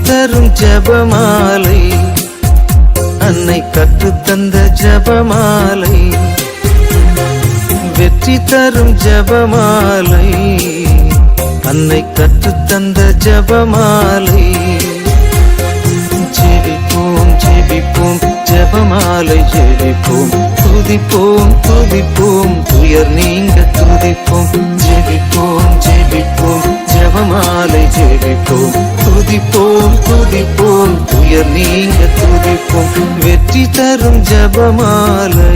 தரும் ஜெபமாலை, அன்னை கற்றுத்தந்த ஜெபமாலை, வெற்றி தரும் ஜெபமாலை, அன்னை கற்றுத்தந்த ஜெபமாலை. ஜெபிப்போம் ஜெபிப்போம் ஜெபமாலை ஜெபிப்போம், துதிப்போம் துதிப்போம் துயர் நீங்க துதிப்போம். ஜெபிப்போம் ஜெபிப்போம் ஜெபமாலை ஜெபிப்போம், துதிப்போம் துதிப்போம் துயர் நீங்க துதிப்போம். வெற்றி தரும் ஜெபமாலை,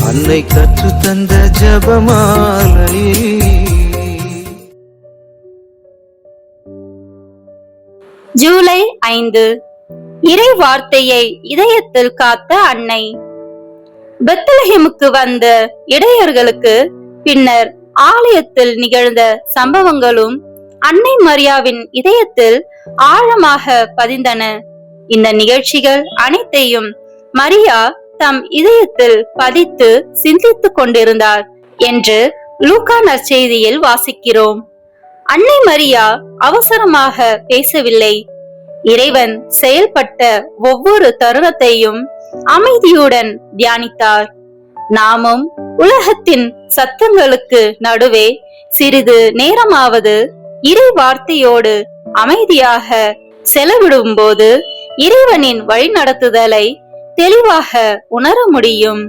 அன்னை கற்றுத்தந்த ஜெபமாலை. ஜூலை 5. இறை வார்த்தையை இதயத்தில் காத்த அன்னை. பெத்லஹேமுக்கு வந்த இடையர்களுக்கு பின்னர் ஆலயத்தில் நிகழ்ந்த சம்பவங்களும் அன்னை மரியாவின் இதயத்தில் ஆழமாக பதிந்தன. இந்த நிகழ்ச்சிகள் அனைத்தையும் மரியா தம் இதயத்தில் பதித்து சிந்தித்துக் கொண்டிருந்தார் என்று லூக்கா நற்செய்தியில் வாசிக்கிறோம். அன்னை மரியா அவசரமாக பேசவில்லை. இறைவன் செயல்பட்ட ஒவ்வொரு தருணத்தையும் அமைதியுடன் தியானித்தார். நாமும் உலகத்தின் சத்தங்களுக்கு நடுவே சிறிது நேரமாவது இறை வார்த்தையோடு அமைதியாக செலவிடும் போது இறைவனின் வழிநடத்துதலை தெளிவாக உணர முடியும்.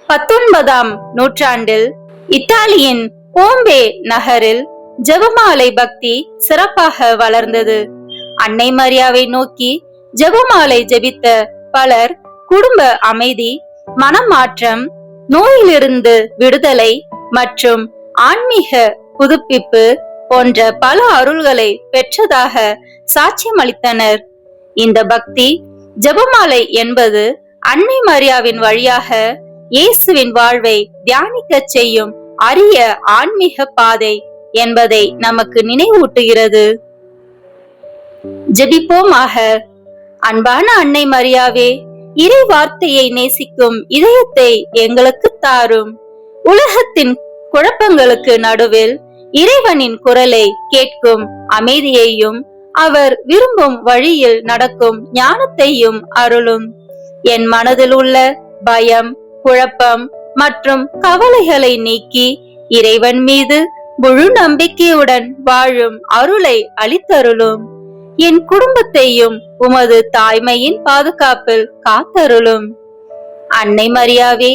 19ஆம் நூற்றாண்டில் இத்தாலியின் போம்பே நகரில் ஜெபமாலை பக்தி சிறப்பாக வளர்ந்தது. அன்னை மரியாவை நோக்கி ஜெபமாலை ஜெபித்த பலர் குடும்ப அமைதி, மனமாற்றம், நோயிலிருந்து விடுதலை மற்றும் ஆன்மீக புதுப்பிப்பு போன்ற பல அருள்களை பெற்றதாக சாட்சியமளித்தனர். இந்த பக்தி ஜெபமாலை என்பது அன்னை மரியாவின் வழியாக இயேசுவின் வாழ்வை தியானிக்க செய்யும் அரிய ஆன்மீக பாதை என்பதை நமக்கு நினைவூட்டுகிறது. ஜெபிப்போமாக. அன்பான அன்னை மரியாவே, இறை வார்த்தையை நேசிக்கும் இதயத்தை எங்களுக்கு தாரும். உலகத்தின் குழப்பங்களுக்கு நடுவில் இறைவனின் குரலை கேட்கும் அமைதியையும் அவர் விரும்பும் வழியில் நடக்கும் ஞானத்தையும் அருளும். என் மனதில் உள்ள பயம், குழப்பம் மற்றும் கவலைகளை நீக்கி இறைவன் மீது முழு நம்பிக்கையுடன் வாழும் அருளை அளித்தருளும். என் குடும்பத்தையும் உமது தாய்மையின் பாதுகாப்பில் காத்தருளும். அன்னை மரியாவே,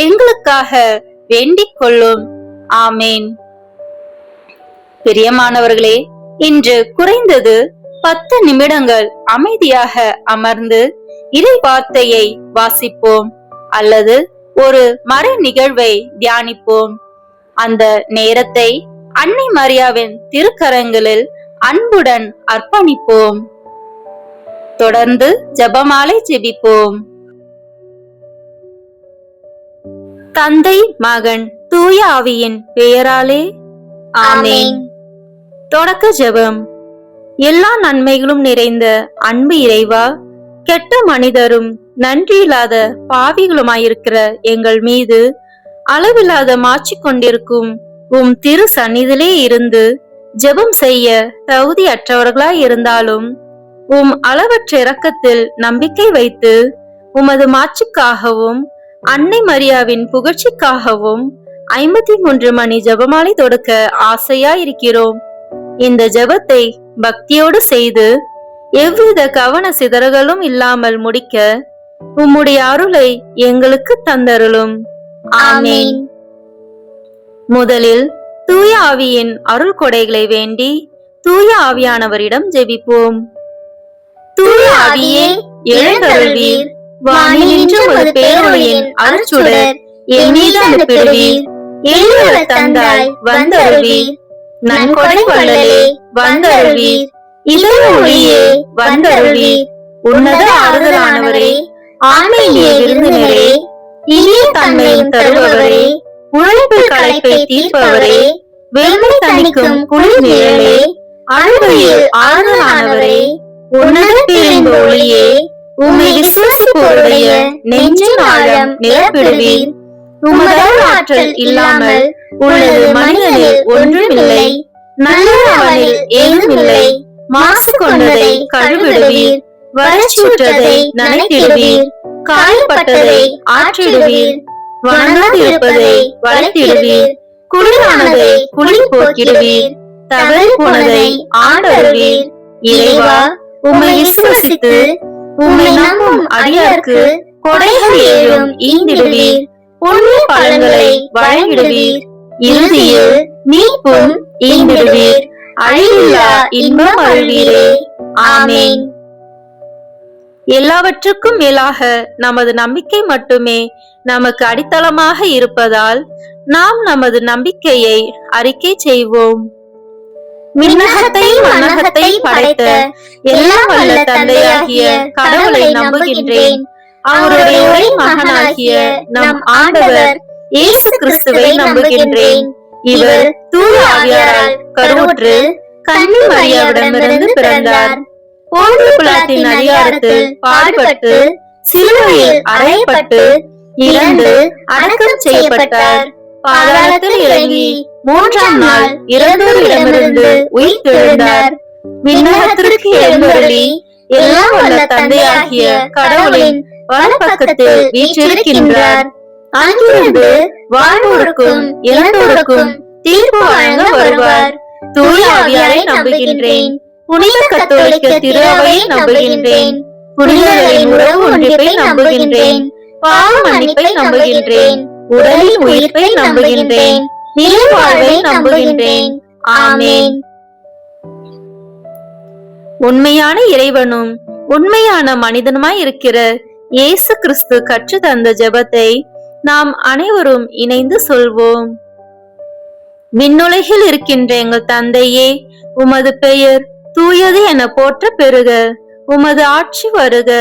எங்களுக்காக வேண்டிக் கொள்ளும். ஆமேன். பிரியமானவர்களே, இன்று குறைந்தது 10 நிமிடங்கள் அமைதியாக அமர்ந்து இறை வார்த்தையை வாசிப்போம் அல்லது ஒரு மறை நிகழ்வை தியானிப்போம். அந்த நேரத்தை அன்னை மரியாவின் திருக்கரங்களில் அன்புடன் அர்ப்பணிப்போம். தொடர்ந்து ஜெபமாலை ஜெபிப்போம். தந்தை, மகன், தூய ஆவியின் பெயராலே ஆமென். தொடக்க ஜெபம். எல்லா நன்மைகளும் நிறைந்த அன்பு இறைவா, கெட்ட மனிதரும் நன்றியில்லாத பாவிகளுமாயிருக்கிற எங்கள் மீது அளவில்லாத மாற்றிக் கொண்டிருக்கும் உம் திரு சந்நிதியிலே இருந்து ஜெபம் செய்ய தகுதியற்றவர்களாய் இருந்தாலும் உம் அளவற்ற இரக்கத்தில் நம்பிக்கை வைத்து உமது மாட்சிக்காகவும் அன்னை மரியாவின் புகழ்ச்சிக்காகவும் 53 மணி ஜெபமாலை தொடுக்க ஆசையாயிருக்கிறோம். இந்த ஜெபத்தை பக்தியோடு செய்து எவ்வித கவன சிதறல்களும் இல்லாமல் முடிக்க உம்முடைய அருளை எங்களுக்கு தந்தருளும். ஆமென். முதலில் தூய ஆவியின் அருள் கொடைகளை வேண்டி தூய ஆவியானவரிடம் ஜெபிப்போம். தூய ஆவியே, எழுந்தருள்வீர். வானின்று ஒரு பேரொளியின் அருட்சுடர் என் மீது அனுப்பிடுவீர். எளியோர தந்தாய் வந்தருள்வீர். நன்கொடை வள்ளலே வந்தருள்வீர். இதய ஒளியே வந்தருள்வீர். உன்னத ஆறுதலானவரே, ஆன்மீக விருந்தினரே, இனிய தன்மையும் தருபவரே, உழைப்பு களைப்பை தீர்ப்பவரே, வெண்மை தணிக்கும் குளிர் நிழலே, அழுகையில் ஆறுதலானவரே, உன்னத பேரின்ப ஒளியே, உம்மை விசுவாசிப்போருடைய நெஞ்சின் ஆழம் நிரப்பிடுவீர். உமது ஆற்றல் இல்லாமல் உள்ளது மனிதனில் ஒன்றுமில்லை. நல்லவனில் ஏதுமில்லை. மாசு கொண்டதை கழுவிடுவீர், வறட்சியுற்றதை நனைத்திடுவீர், காயப்பட்டதை ஆற்றிடுவீர், வணங்காதிருப்பதை வளைத்திடுவீர், குளிரானதை குளிர் போக்கிடுவீர், தவறி போனதை ஆண்டருவீர். இறைவா, உம்மை விசுவசித்து உம்மை நம்பும் அடியார்க்கு கொடைகள் ஏழும் ஈந்திடுவீர், புண்ணிய பலன்களை வழங்கிடுவீர், இறுதியில் மீட்பும் ஈந்திடுவீர், அழிவில்லா இன்பம் அருள்வீரே. ஆமென். எல்லாவற்றுக்கும் மேலாக நமது நம்பிக்கை மட்டுமே நமக்கு அடித்தளமாக இருப்பதால் நாம் நமது நம்பிக்கையை அறிக்கை செய்வோம். விண்ணகத்தை மண்ணகத்தை படைத்த எல்லாம் வல்ல தந்தையாகிய கடவுளை நம்புகின்றேன். அவருடைய ஒரே மகனாகிய நம் ஆண்டவர் இயேசு கிறிஸ்துவை நம்புகின்றேன். இவர் தூய ஆவியாரால் கருவுற்று கன்னி மரியாவிடமிருந்து பிறந்தார். போந்திய பிலாத்தின் அதிகாரத்தில் பாடுபட்டு சிலுவையில் அறையப்பட்டு இறந்து அடக்கம் செய்யப்பட்டார். பாதாளத்தில் இறங்கி மூன்றாம் நாள் இறந்தோரிடமிருந்து உயிர்த்தெழுந்தார். விண்ணகத்திற்கு எழுந்தருளி எல்லாம் வல்ல தந்தையாகிய கடவுளின் வலப்பக்கத்தில் வீற்றிருக்கின்றார். அங்கிருந்து வாழ்வோருக்கும் இறந்தோருக்கும் தீர்ப்பு வழங்க வருவார். தூய ஆவியாரை நம்புகின்றேன். புனித கத்தோலிக்க திரு அவையை நம்புகின்றேன். புனிதர்களின் உறவு ஒன்றிப்பை நம்புகின்றேன். பாவ மன்னிப்பை நம்புகின்றேன். உடலின் உயிர்ப்பை நம்புகின்றேன். நிலை வாழ்வை நம்புகின்றேன். ஆமென். உண்மையான இறைவனும் உண்மையான மனிதனுமாய் இருக்கிற இயேசு கிறிஸ்து கற்று தந்த ஜெபத்தை நாம் அனைவரும் இணைந்து சொல்வோம். விண்ணுலகில் இருக்கின்ற எங்கள் தந்தையே, உமது பெயர் தூயது என போற்ற பெறுக. உமது ஆட்சி வருக.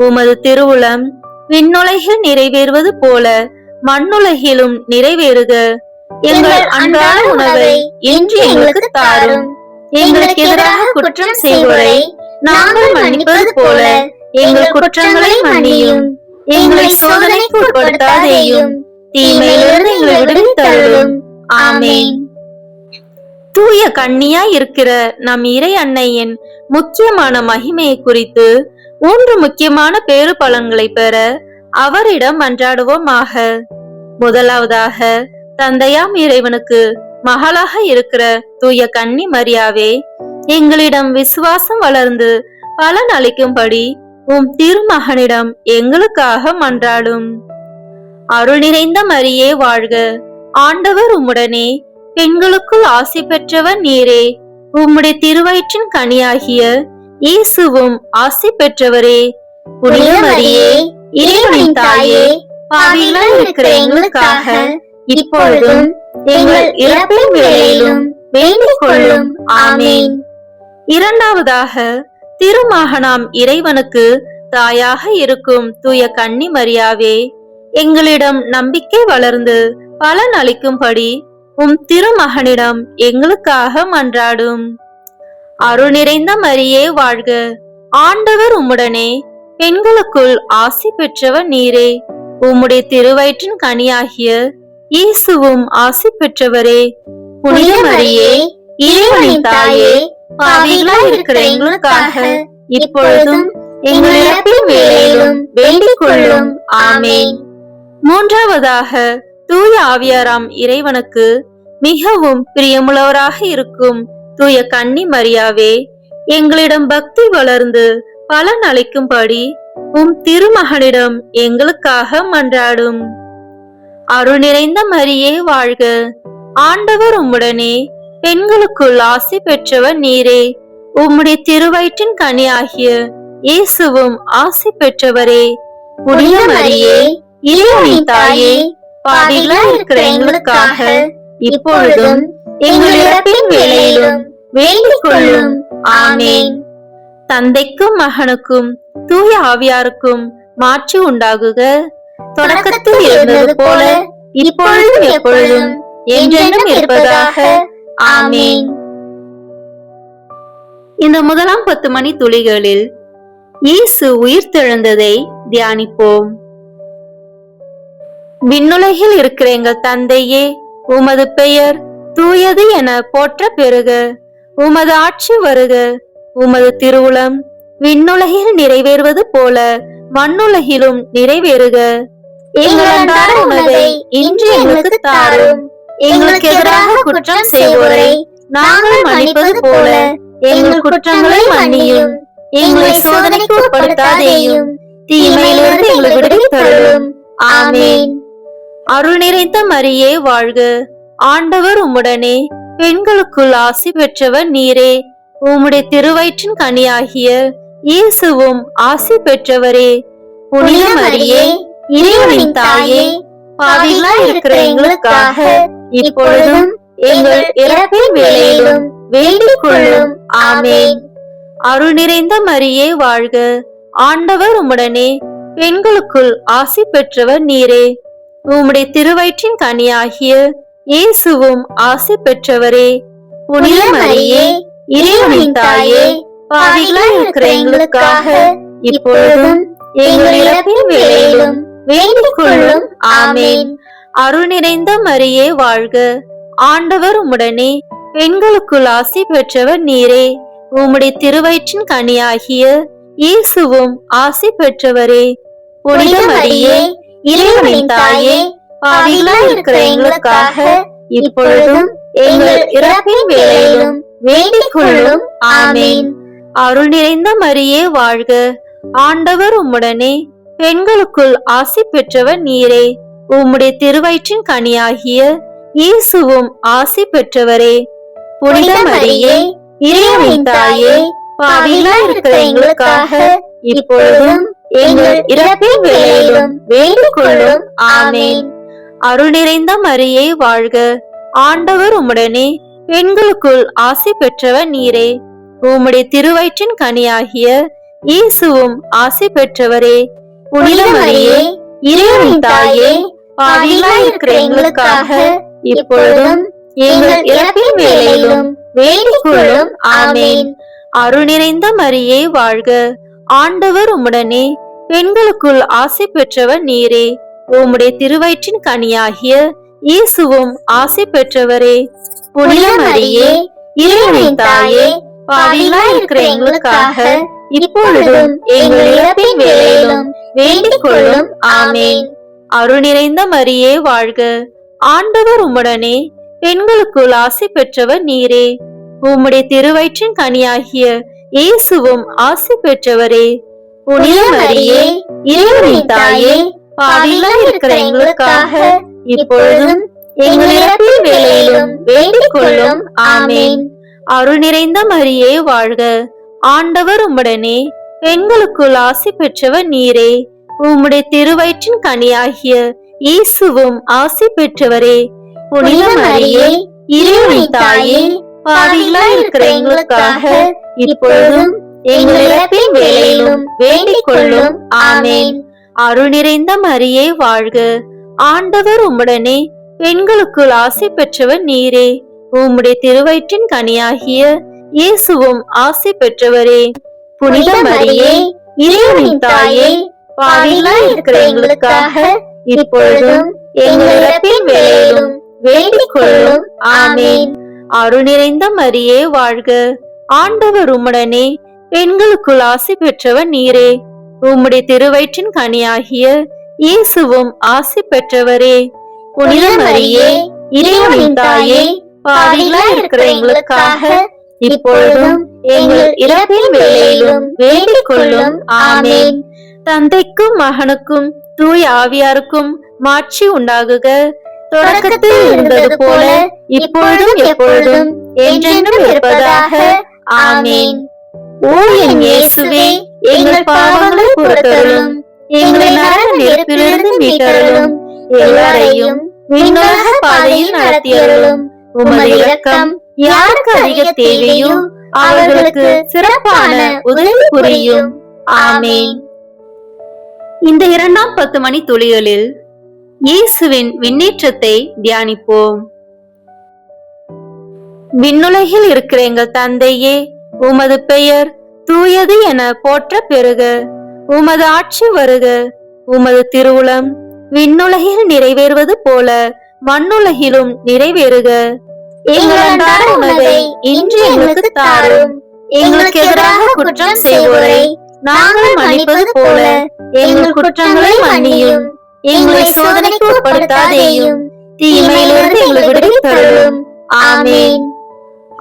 உமது திருவுளம் விண்ணுலகில் நிறைவேறுவது போல மண்ணுலகிலும் நிறைவேறுக. எங்கள் அன்றாட உணவை இன்று எங்களுக்கு தாரும். எங்களுக்கு எதிராக குற்றம் செய்வோரை நாங்கள் மன்னிப்பது போல எங்கள் குற்றங்களை மன்னியும். எங்களை சோதனைக்கு உட்படுத்தாதேயும், தீமையிலிருந்து எங்களை விடுவித்தருளும். ஆமென். தூய கன்னியாய் இருக்கிற நம் இறை அன்னையின் முக்கியமான மகிமையை குறித்து 3 முக்கியமான பேறு பலன்களை பெற அவரிடம் மன்றாடுவோமாக. முதலாவதாக, தந்தையாம் இறைவனுக்கு மகளாக இருக்கிற தூய கன்னி மரியாவே, எங்களிடம் விசுவாசம் வளர்ந்து பலன் அளிக்கும்படி உம் திருமகனிடம் எங்களுக்காக மன்றாடும். அருள் நிறைந்த மரியே வாழ்க. ஆண்டவர் உம்முடனே, பெண்களுக்குள் ஆசி பெற்றவர் நீரே. உம்முடைய திருவயிற்றின் கனியாகிய இயேசுவும் ஆசி பெற்றவரே. புனித மரியே, இறைவனின் தாயே, பாவிகளாய் இருக்கிற எங்களுக்காக இப்பொழுதும் எங்கள் இறப்பின் வேளையிலும் வேண்டிக் கொள்ளும். ஆமென். இரண்டாவதாக, திருமகனாம் இறைவனுக்கு தாயாக இருக்கும் தூய கன்னி மரியாவே, எங்களிடம் நம்பிக்கை வளர்ந்து பலன் அளிக்கும்படி உம் திருமகனிடம் எங்களுக்காக மன்றாடும். அருள் நிறைந்த மரியே வாழ்க. ஆண்டவர் உம்முடனே, பெண்களுக்குள் ஆசி பெற்றவர் நீரே. உம்முடைய திருவயிற்றின் கனியாகிய இயேசுவும் ஆசி பெற்றவரே. புனித மரியே, இறைவனின் தாயே, பாவிகளாய் இருக்கிற எங்களுக்காக இப்பொழுதும் எங்கள் இறப்பின் வேளையிலும் வேண்டிக் கொள்ளும். ஆமென். மூன்றாவதாக, தூய ஆவியாராம் இறைவனுக்கு மிகவும் பிரியமுள்ளவராக இருக்கும் தூய கன்னி மரியாவே, எங்களிடம் பக்தி வளர்ந்து பலன் அளிக்கும்படி உம் திருமகனிடம் எங்களுக்காக மன்றாடும். அருள் நிறைந்த மரியே வாழ்க. ஆண்டவர் உம்முடனே, பெண்களுக்குள் ஆசி பெற்றவர் நீரே. உம்முடைய திருவயிற்றின் கனியாகிய இயேசுவும் ஆசி பெற்றவரே. புனித மரியே, இறைவனின் தாயே, பாவிகளாய் இருக்கிற எங்களுக்காக இப்பொழுதும் எங்கள் இறப்பின் வேளையிலும் வேண்டிக் கொள்ளும். ஆமென். தந்தைக்கும் மகனுக்கும் தூய ஆவியாருக்கும் மாட்சி உண்டாகுக. தொடக்கத்தில் இருந்தது போல இப்பொழுதும் எப்பொழுதும் என்றென்றும் இருப்பதாக. ஆமென். இந்த முதலாம் 10 மணி துளிகளில் இயேசு உயிர்த்தெழுந்ததை தியானிப்போம். விண்ணுலகில் இருக்கிற எங்கள் தந்தையே, உமது பெயர் தூயது என போற்ற பெறுக. உமது ஆட்சி வருக. உமது திருவுளம் விண்ணுலகில் நிறைவேறுவது போல மண்ணுலகிலும் நிறைவேறுக. எங்கள் அன்றாட உணவை இன்று எங்களுக்கு தாரும். எங்களுக்கு எதிராக குற்றம் செய்வோரை நாங்கள் மன்னிப்பது போல எங்கள் குற்றங்களை மன்னியும். எங்களை சோதனைக்கு உட்படுத்தாதேயும், தீமையிலிருந்து எங்களை விடுவித்தருளும். ஆமென். அருள் நிறைந்த மரியே வாழ்க. ஆண்டவர் உம்முடனே, பெண்களுக்குள் ஆசி பெற்றவர் நீரே. உம்முடைய திருவயிற்றின் கனியாகிய இயேசுவும் ஆசி பெற்றவரே. புனித மரியே, இறைவனின் தாயே, பாவிகளாய் இருக்கிற எங்களுக்காக இப்பொழுதும் எங்கள் இறப்பின் வேளையிலும் வேண்டிக் கொள்ளும். ஆமென். அருள் நிறைந்த மரியே வாழ்க. ஆண்டவர் உம்முடனே, பெண்களுக்குள் ஆசி பெற்றவர் நீரே. உம்முடைய திருவயிற்றின் கனியாகிய இயேசுவும் ஆசி பெற்றவரே. புனித மரியே, இறைவனின் தாயே, பாவிகளாய் இருக்கிற எங்களுக்காக இப்பொழுதும் எங்கள் இறப்பின் வேளையிலும் வேண்டிக் கொள்ளும். ஆமென். அருள் நிறைந்த மரியே வாழ்க. ஆண்டவர் உம்முடனே, பெண்களுக்குள் ஆசி பெற்றவர் நீரே. உம்முடைய திருவயிற்றின் கனியாகிய இயேசுவும் ஆசி பெற்றவரே. புனித மரியே, இறைவனின் தாயே, பாவிகளாய் இருக்கிற எங்களுக்காக இப்பொழுதும் எங்கள் இறப்பின் வேளையிலும் வேண்டிக் கொள்ளும். ஆமென். அருள் நிறைந்த மரியே வாழ்க. ஆண்டவர் உம்முடனே, பெண்களுக்குள் ஆசி பெற்றவர் நீரே. உம்முடைய திருவயிற்றின் கனியாகிய இயேசுவும் ஆசி பெற்றவரே. புனித மரியே, இறைவனின் தாயே, பாவிகளாய் இருக்கிற எங்களுக்காக இப்பொழுதும் எங்கள் இறப்பின் வேளையிலும் வேண்டிக் கொள்ளும். ஆமென். அருள் நிறைந்த மரியே வாழ்க. ஆண்டவர் உம்முடனே, பெண்களுக்குள் ஆசி பெற்றவர் நீரே. உம்முடைய திருவயிற்றின் கனியாகிய இயேசுவும் ஆசி பெற்றவரே. புனித மரியே, இறைவனின் தாயே, பாவிகளாய் இருக்கிற எங்களுக்காக இப்பொழுதும் எங்கள் இறப்பின் வேளையிலும் வேண்டிக் கொள்ளும். ஆமென். அருள் நிறைந்த மரியே வாழ்க. ஆண்டவர் உம்முடனே, பெண்களுக்குள் ஆசி பெற்றவர் நீரே. உம்முடைய திருவயிற்றின் கனியாகிய இயேசுவும் ஆசி பெற்றவரே. புனித மரியே, இறைவனின் தாயே, பாவிகளாய் இருக்கிற எங்களுக்காக இப்பொழுதும் எங்கள் இறப்பின் வேளையிலும் வேண்டிக் கொள்ளும். ஆமென். அருள் நிறைந்த மரியே வாழ்க. ஆண்டவர் உம்முடனே, பெண்களுக்குள் ஆசி பெற்றவர் நீரே. உம்முடைய திருவயிற்றின் கனியாகிய இயேசுவும் ஆசி பெற்றவரே. புனித மரியே, இறைவனின் தாயே, பாவிகளாய் இருக்கிற எங்களுக்காக இப்பொழுதும் எங்கள் இறப்பின் வேளையிலும் வேண்டிக் கொள்ளும். ஆமென். அருள் நிறைந்த மரியே வாழ்க. ஆண்டவர் உம்முடனே, பெண்களுக்குள் ஆசி பெற்றவர் நீரே. உம்முடைய திருவயிற்றின் கனியாகிய இயேசுவும் ஆசி பெற்றவரே. புனித மரியே, இறைவனின் தாயே, பாவிகளாய் இருக்கிற எங்களுக்காக இப்பொழுதும் எங்கள் இறப்பின் வேளையிலும் வேண்டிக் கொள்ளும். ஆமென். அருள் நிறைந்த மரியே வாழ்க. ஆண்டவர் உம்முடனே, பெண்களுக்குள் ஆசி பெற்றவர் நீரே. உம்முடைய திருவயிற்றின் கனியாகிய இயேசுவும் ஆசி பெற்றவரே. புனித மரியே, இறைவனின் தாயே, பாவிகளாய் இருக்கிற எங்களுக்காக இப்பொழுதும் எங்கள் இறப்பின் வேளையிலும் வேண்டிக் கொள்ளும். ஆமென். அருள் நிறைந்த மரியே வாழ்க. ஆண்டவர் உம்முடனே, பெண்களுக்குள் ஆசி பெற்றவர் நீரே. உம்முடைய திருவயிற்றின் கனியாகிய இயேசுவும் ஆசி பெற்றவரே. புனித மரியே, இறைவனின் தாயே, பாவிகளாய் இருக்கிற எங்களுக்காக இப்பொழுதும் எங்கள் இறப்பின் வேளையிலும் வேண்டிக் கொள்ளும். ஆமென். தந்தைக்கும் மகனுக்கும் தூய ஆவியாருக்கும் மாட்சி உண்டாகுக. தொடக்கத்தில் இருந்தது போல இப்பொழுதும் எப்பொழுதும் என்றென்றும் இருப்பதாக. ஆமென். ஓ என் இயேசுவே, எங்கள் பாவங்களை பொறுத்தருளும், எங்களை நரக நெருப்பிலிருந்து மீட்டருளும், எல்லாரையும் விண்ணுலக பாதையில் நடத்தியருளும். உமது இரக்கம் யாருக்கு அதிக தேவையோ அவர்களுக்கு சிறப்பான உதவி புரியும். ஆமென். இந்த இரண்டாம் 10 மணி துளிகளில் இயேசுவின் விண்ணேற்றத்தை தியானிப்போம். விண்ணுலகில் இருக்கிற எங்கள் தந்தையே, உமது பெயர் தூயது என போற்ற பெறுக. உமது ஆட்சி வருக. உமது திருவுளம் விண்ணுலகில் நிறைவேறுவது போல மண்ணுலகிலும் நிறைவேறுக. எங்கள் அன்றாட உணவை இன்று எங்களுக்கு தாரும். எங்களுக்கு எதிராக குற்றம் செய்வோரை நாங்கள் மன்னிப்பது போல எங்கள் குற்றங்களை மன்னியும். எங்களை சோதனைக்கு உட்படுத்தாதேயும், தீமையிலிருந்து எங்களை விடுவித்தருளும். ஆமென்.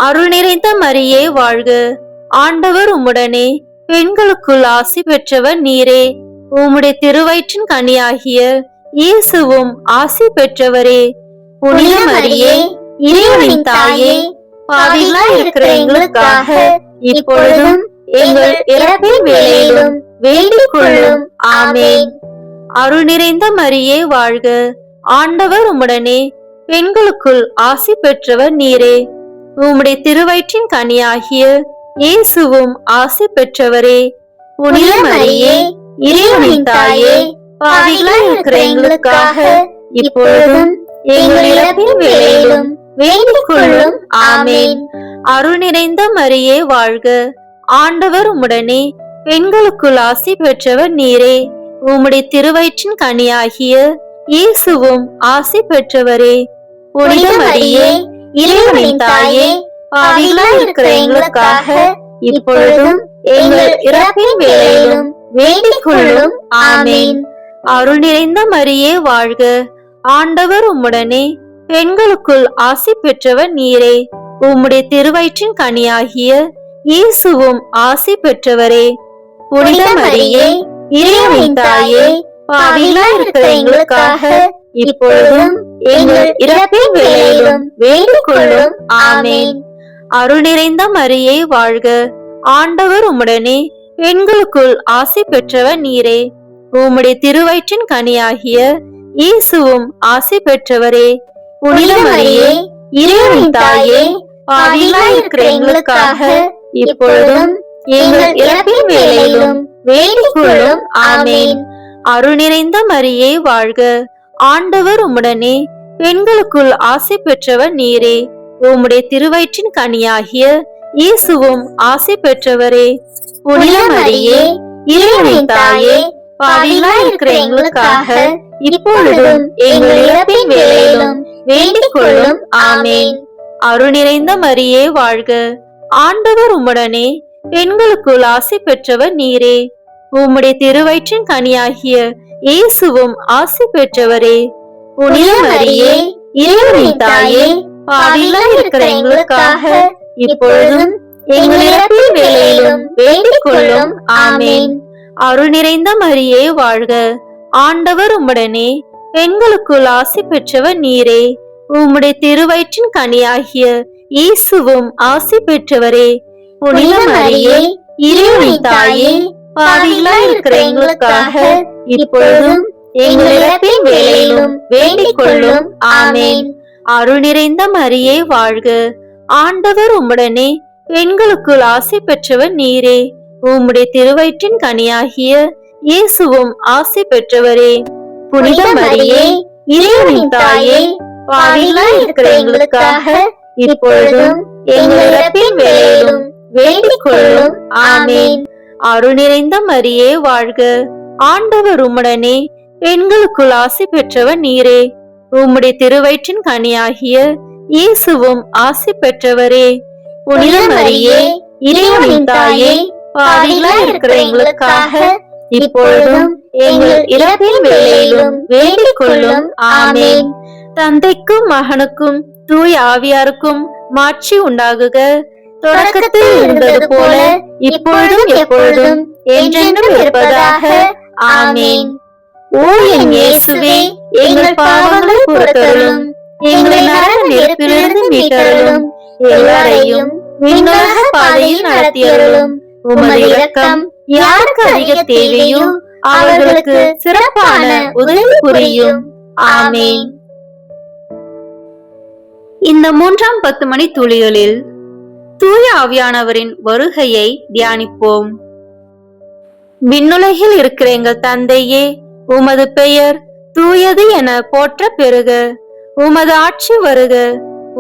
அருள் நிறைந்த மரியே வாழ்க, ஆண்டவர் உம்முடனே, பெண்களுக்குள் ஆசி பெற்றவர் நீரே. உம்முடைய திருவயிற்றின் கனியாகிய இயேசுவும் ஆசி பெற்றவரே. புனித மரியே, இறைவனின் தாயே, பாவிகளாய் இருக்கிற எங்களுக்காக இப்பொழுதும் எங்கள் இறப்பின் வேளையிலும் வேண்டிக் கொள்ளும். ஆமென். அருள் நிறைந்த மரியே வாழ்க, ஆண்டவர் உம்முடனே, பெண்களுக்குள் ஆசி பெற்றவர் நீரே. உம்முடைய திருவயிற்றின் கனியாகிய இயேசுவும் ஆசி பெற்றவரே. புனித மரியே, இறைவனின் தாயே, பாவிகளாய் இருக்கிற எங்களுக்காக இப்பொழுதும் எங்கள் இறப்பின் வேளையிலும் வேண்டிக் கொள்ளும். ஆமென். அருள் நிறைந்த மரியே வாழ்க, ஆண்டவர் உம்முடனே, பெண்களுக்குள் ஆசி பெற்றவர் நீரே. உம்முடைய திருவயிற்றின் கனியாகிய இயேசுவும் ஆசி பெற்றவரே. புனித மரியே, இறைவனின் தாயே, பாவிகளாய் இருக்கிற எங்களுக்காக இப்பொழுதும் எங்கள் இறப்பின் வேளையிலும் வேண்டிக் கொள்ளும். ஆமென். அருள் நிறைந்த மரியே வாழ்க, ஆண்டவர் உம்முடனே, பெண்களுக்குள் ஆசி பெற்றவர் நீரே. உம்முடைய திருவயிற்றின் கனியாகிய இயேசுவும் ஆசி பெற்றவரே. புனித மரியே, இறைவனின் தாயே, பாவிகளாய் இருக்கிற எங்களுக்காக இப்பொழுதும் எங்கள் இறப்பின் வேளையிலும் வேண்டிக் கொள்ளும். ஆமென். அருள் நிறைந்த மரியே வாழ்க, ஆண்டவர் உம்முடனே, பெண்களுக்குள் ஆசி பெற்றவர் நீரே. உம்முடைய திருவயிற்றின் கனியாகிய இயேசுவும் ஆசி பெற்றவரே. புனித மரியே, இறைவனின் தாயே, பாவிகளாய் இருக்கிற எங்களுக்காக இப்பொழுதும் எங்கள் இறப்பின் வேளையிலும் வேண்டிக் கொள்ளும். ஆமென். அருள் நிறைந்த மரியே வாழ்க, ஆண்டவர் உம்முடனே, பெண்களுக்குள் ஆசி பெற்றவர் நீரே. உம்முடைய திருவயிற்றின் கனியாகிய இயேசுவும் ஆசி பெற்றவரே. புனித மரியே, இறைவனின் தாயே, பாவிகளாய் இருக்கிற எங்களுக்காக இப்பொழுதும் எங்கள் இறப்பின் வேளையிலும் வேண்டிக் கொள்ளும். ஆமென். அருள் நிறைந்த மரியே வாழ்க, ஆண்டவர் உம்முடனே, பெண்களுக்குள் ஆசி பெற்றவர் நீரே. உம்முடைய திருவயிற்றின் கனியாகிய இயேசுவும் ஆசி பெற்றவரே. புனித மரியே, இறைவனின் தாயே, பாவிகளாய் இருக்கிற எங்களுக்காக இப்பொழுதும் எங்கள் இறப்பின் வேளையிலும் வேண்டிக் கொள்ளும். ஆமென். அருள் நிறைந்த மரியே வாழ்க, ஆண்டவர் உம்முடனே, பெண்களுக்குள் ஆசி பெற்றவர் நீரே. உம்முடைய திருவயிற்றின் கனியாகிய இயேசுவும் ஆசி பெற்றவரே. புனித மரியே, இறைவனின் தாயே, பாவிகளாய் இருக்கிற எங்களுக்காக இப்பொழுதும் எங்கள் இறப்பின் வேளையிலும் வேண்டிக் கொள்ளும். ஆமென். அருள் நிறைந்த மரியே வாழ்க, ஆண்டவர் உம்முடனே, பெண்களுக்குள் ஆசி பெற்றவர் நீரே. உம்முடைய திருவயிற்றின் கனியாகிய இயேசுவும் ஆசி பெற்றவரே. புனித மரியே, இறைவனின் தாயே, பாவிகளாய் இருக்கிற எங்களுக்காக இப்பொழுதும் எங்கள் இறப்பின் வேளையிலும் வேண்டிக் கொள்ளும். ஆமென். அருள் நிறைந்த மரியே வாழ்க, ஆண்டவர் உம்முடனே, பெண்களுக்குள் ஆசி பெற்றவர் நீரே. உம்முடைய திருவயிற்றின் கனியாகிய இயேசுவும் ஆசி பெற்றவரே. புனித மரியே, இறைவனின் தாயே, பாவிகளாய் இருக்கிற எங்களுக்காக இப்பொழுதும் எங்கள் இறப்பின் வேளையிலும் வேண்டிக் கொள்ளும். ஆமென். தந்தைக்கும் மகனுக்கும் தூய ஆவியாருக்கும் மாட்சி உண்டாகுக. தொடக்கத்தில் இருந்தது போல இப்பொழுதும் எப்பொழுதும் என்றென்றும் இருப்பதாக. ஆமென். ஓ என் இயேசுவே, எங்கள் பாவங்களை பொறுத்தருளும், எங்களை நரக நெருப்பிலிருந்து மீட்டருளும், எல்லாரையும் விண்ணுலக பாதையில் நடத்தியருளும். உமது இரக்கம் யாருக்கு அதிக தேவையோ அவர்களுக்கு சிறப்பான உதவி புரியும். ஆமென். இந்த 3ஆம் 10 மணி துளிகளில் தூய ஆவியானவரின் வருகையை தியானிப்போம். விண்ணுலகில் இருக்கிற எங்கள் தந்தையே, உமது பெயர் தூயது என போற்ற பெறுக. உமது ஆட்சி வருக.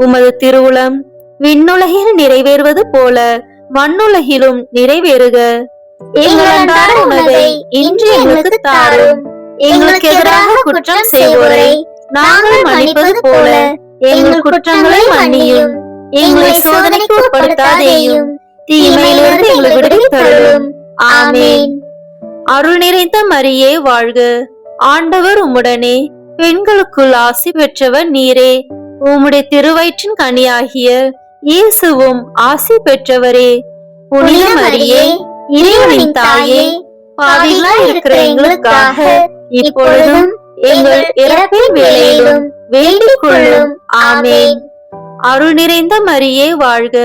உமது திருவுளம் விண்ணுலகில் நிறைவேறுவது போல மண்ணுலகிலும் நிறைவேறுக. எங்கள் அன்றாட உணவை இன்று எங்களுக்கு தாரும். எங்களுக்கு எதிராக குற்றம் செய்வோரை நாங்கள் மன்னிப்பது போல எங்கள் குற்றங்களை மன்னியும். எங்களை சோதனைக்கு உட்படுத்தாதேயும், தீமையிலிருந்து எங்களை விடுவித்தருளும். ஆமென். அருள் நிறைந்த மரியே வாழ்க, ஆண்டவர் உம்முடனே, பெண்களுக்குள் ஆசி பெற்றவர் நீரே. உம்முடைய திருவயிற்றின் கனியாகிய இயேசுவும் ஆசி பெற்றவரே. புனித மரியே, இறைவனின் தாயே, பாவிகளாய் இருக்கிற எங்களுக்காக இப்பொழுதும் எங்கள் இறப்பின் வேளையிலும் வேண்டிக் கொள்ளும். ஆமென். அருள் நிறைந்த மரியே வாழ்க,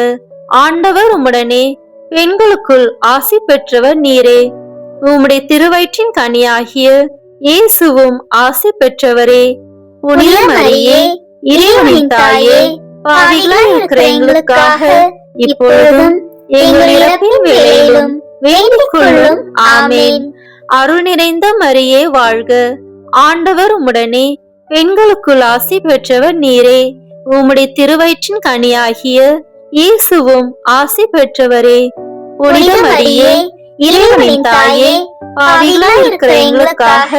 ஆண்டவர் உம்முடனே, பெண்களுக்குள் ஆசி பெற்றவர் நீரே. உம்முடைய திருவயிற்றின் கனியாகிய இயேசுவும் ஆசி பெற்றவரே. புனித மரியே, இறைவனின் தாயே, பாவிகளாய் இருக்கிற எங்களுக்காக இப்பொழுதும் எங்கள் இறப்பின் வேளையிலும் வேண்டிக் கொள்ளும். ஆமென். அருள் நிறைந்த மரியே வாழ்க, ஆண்டவர் உம்முடனே, பெண்களுக்குள் ஆசி பெற்றவர் நீரே. உம்முடைய திருவயிற்றின் கனியாகிய இயேசுவும் ஆசி பெற்றவரே. புனித மரியே, இறைவனின் தாயே, பாவிகளாய் இருக்கிற எங்களுக்காக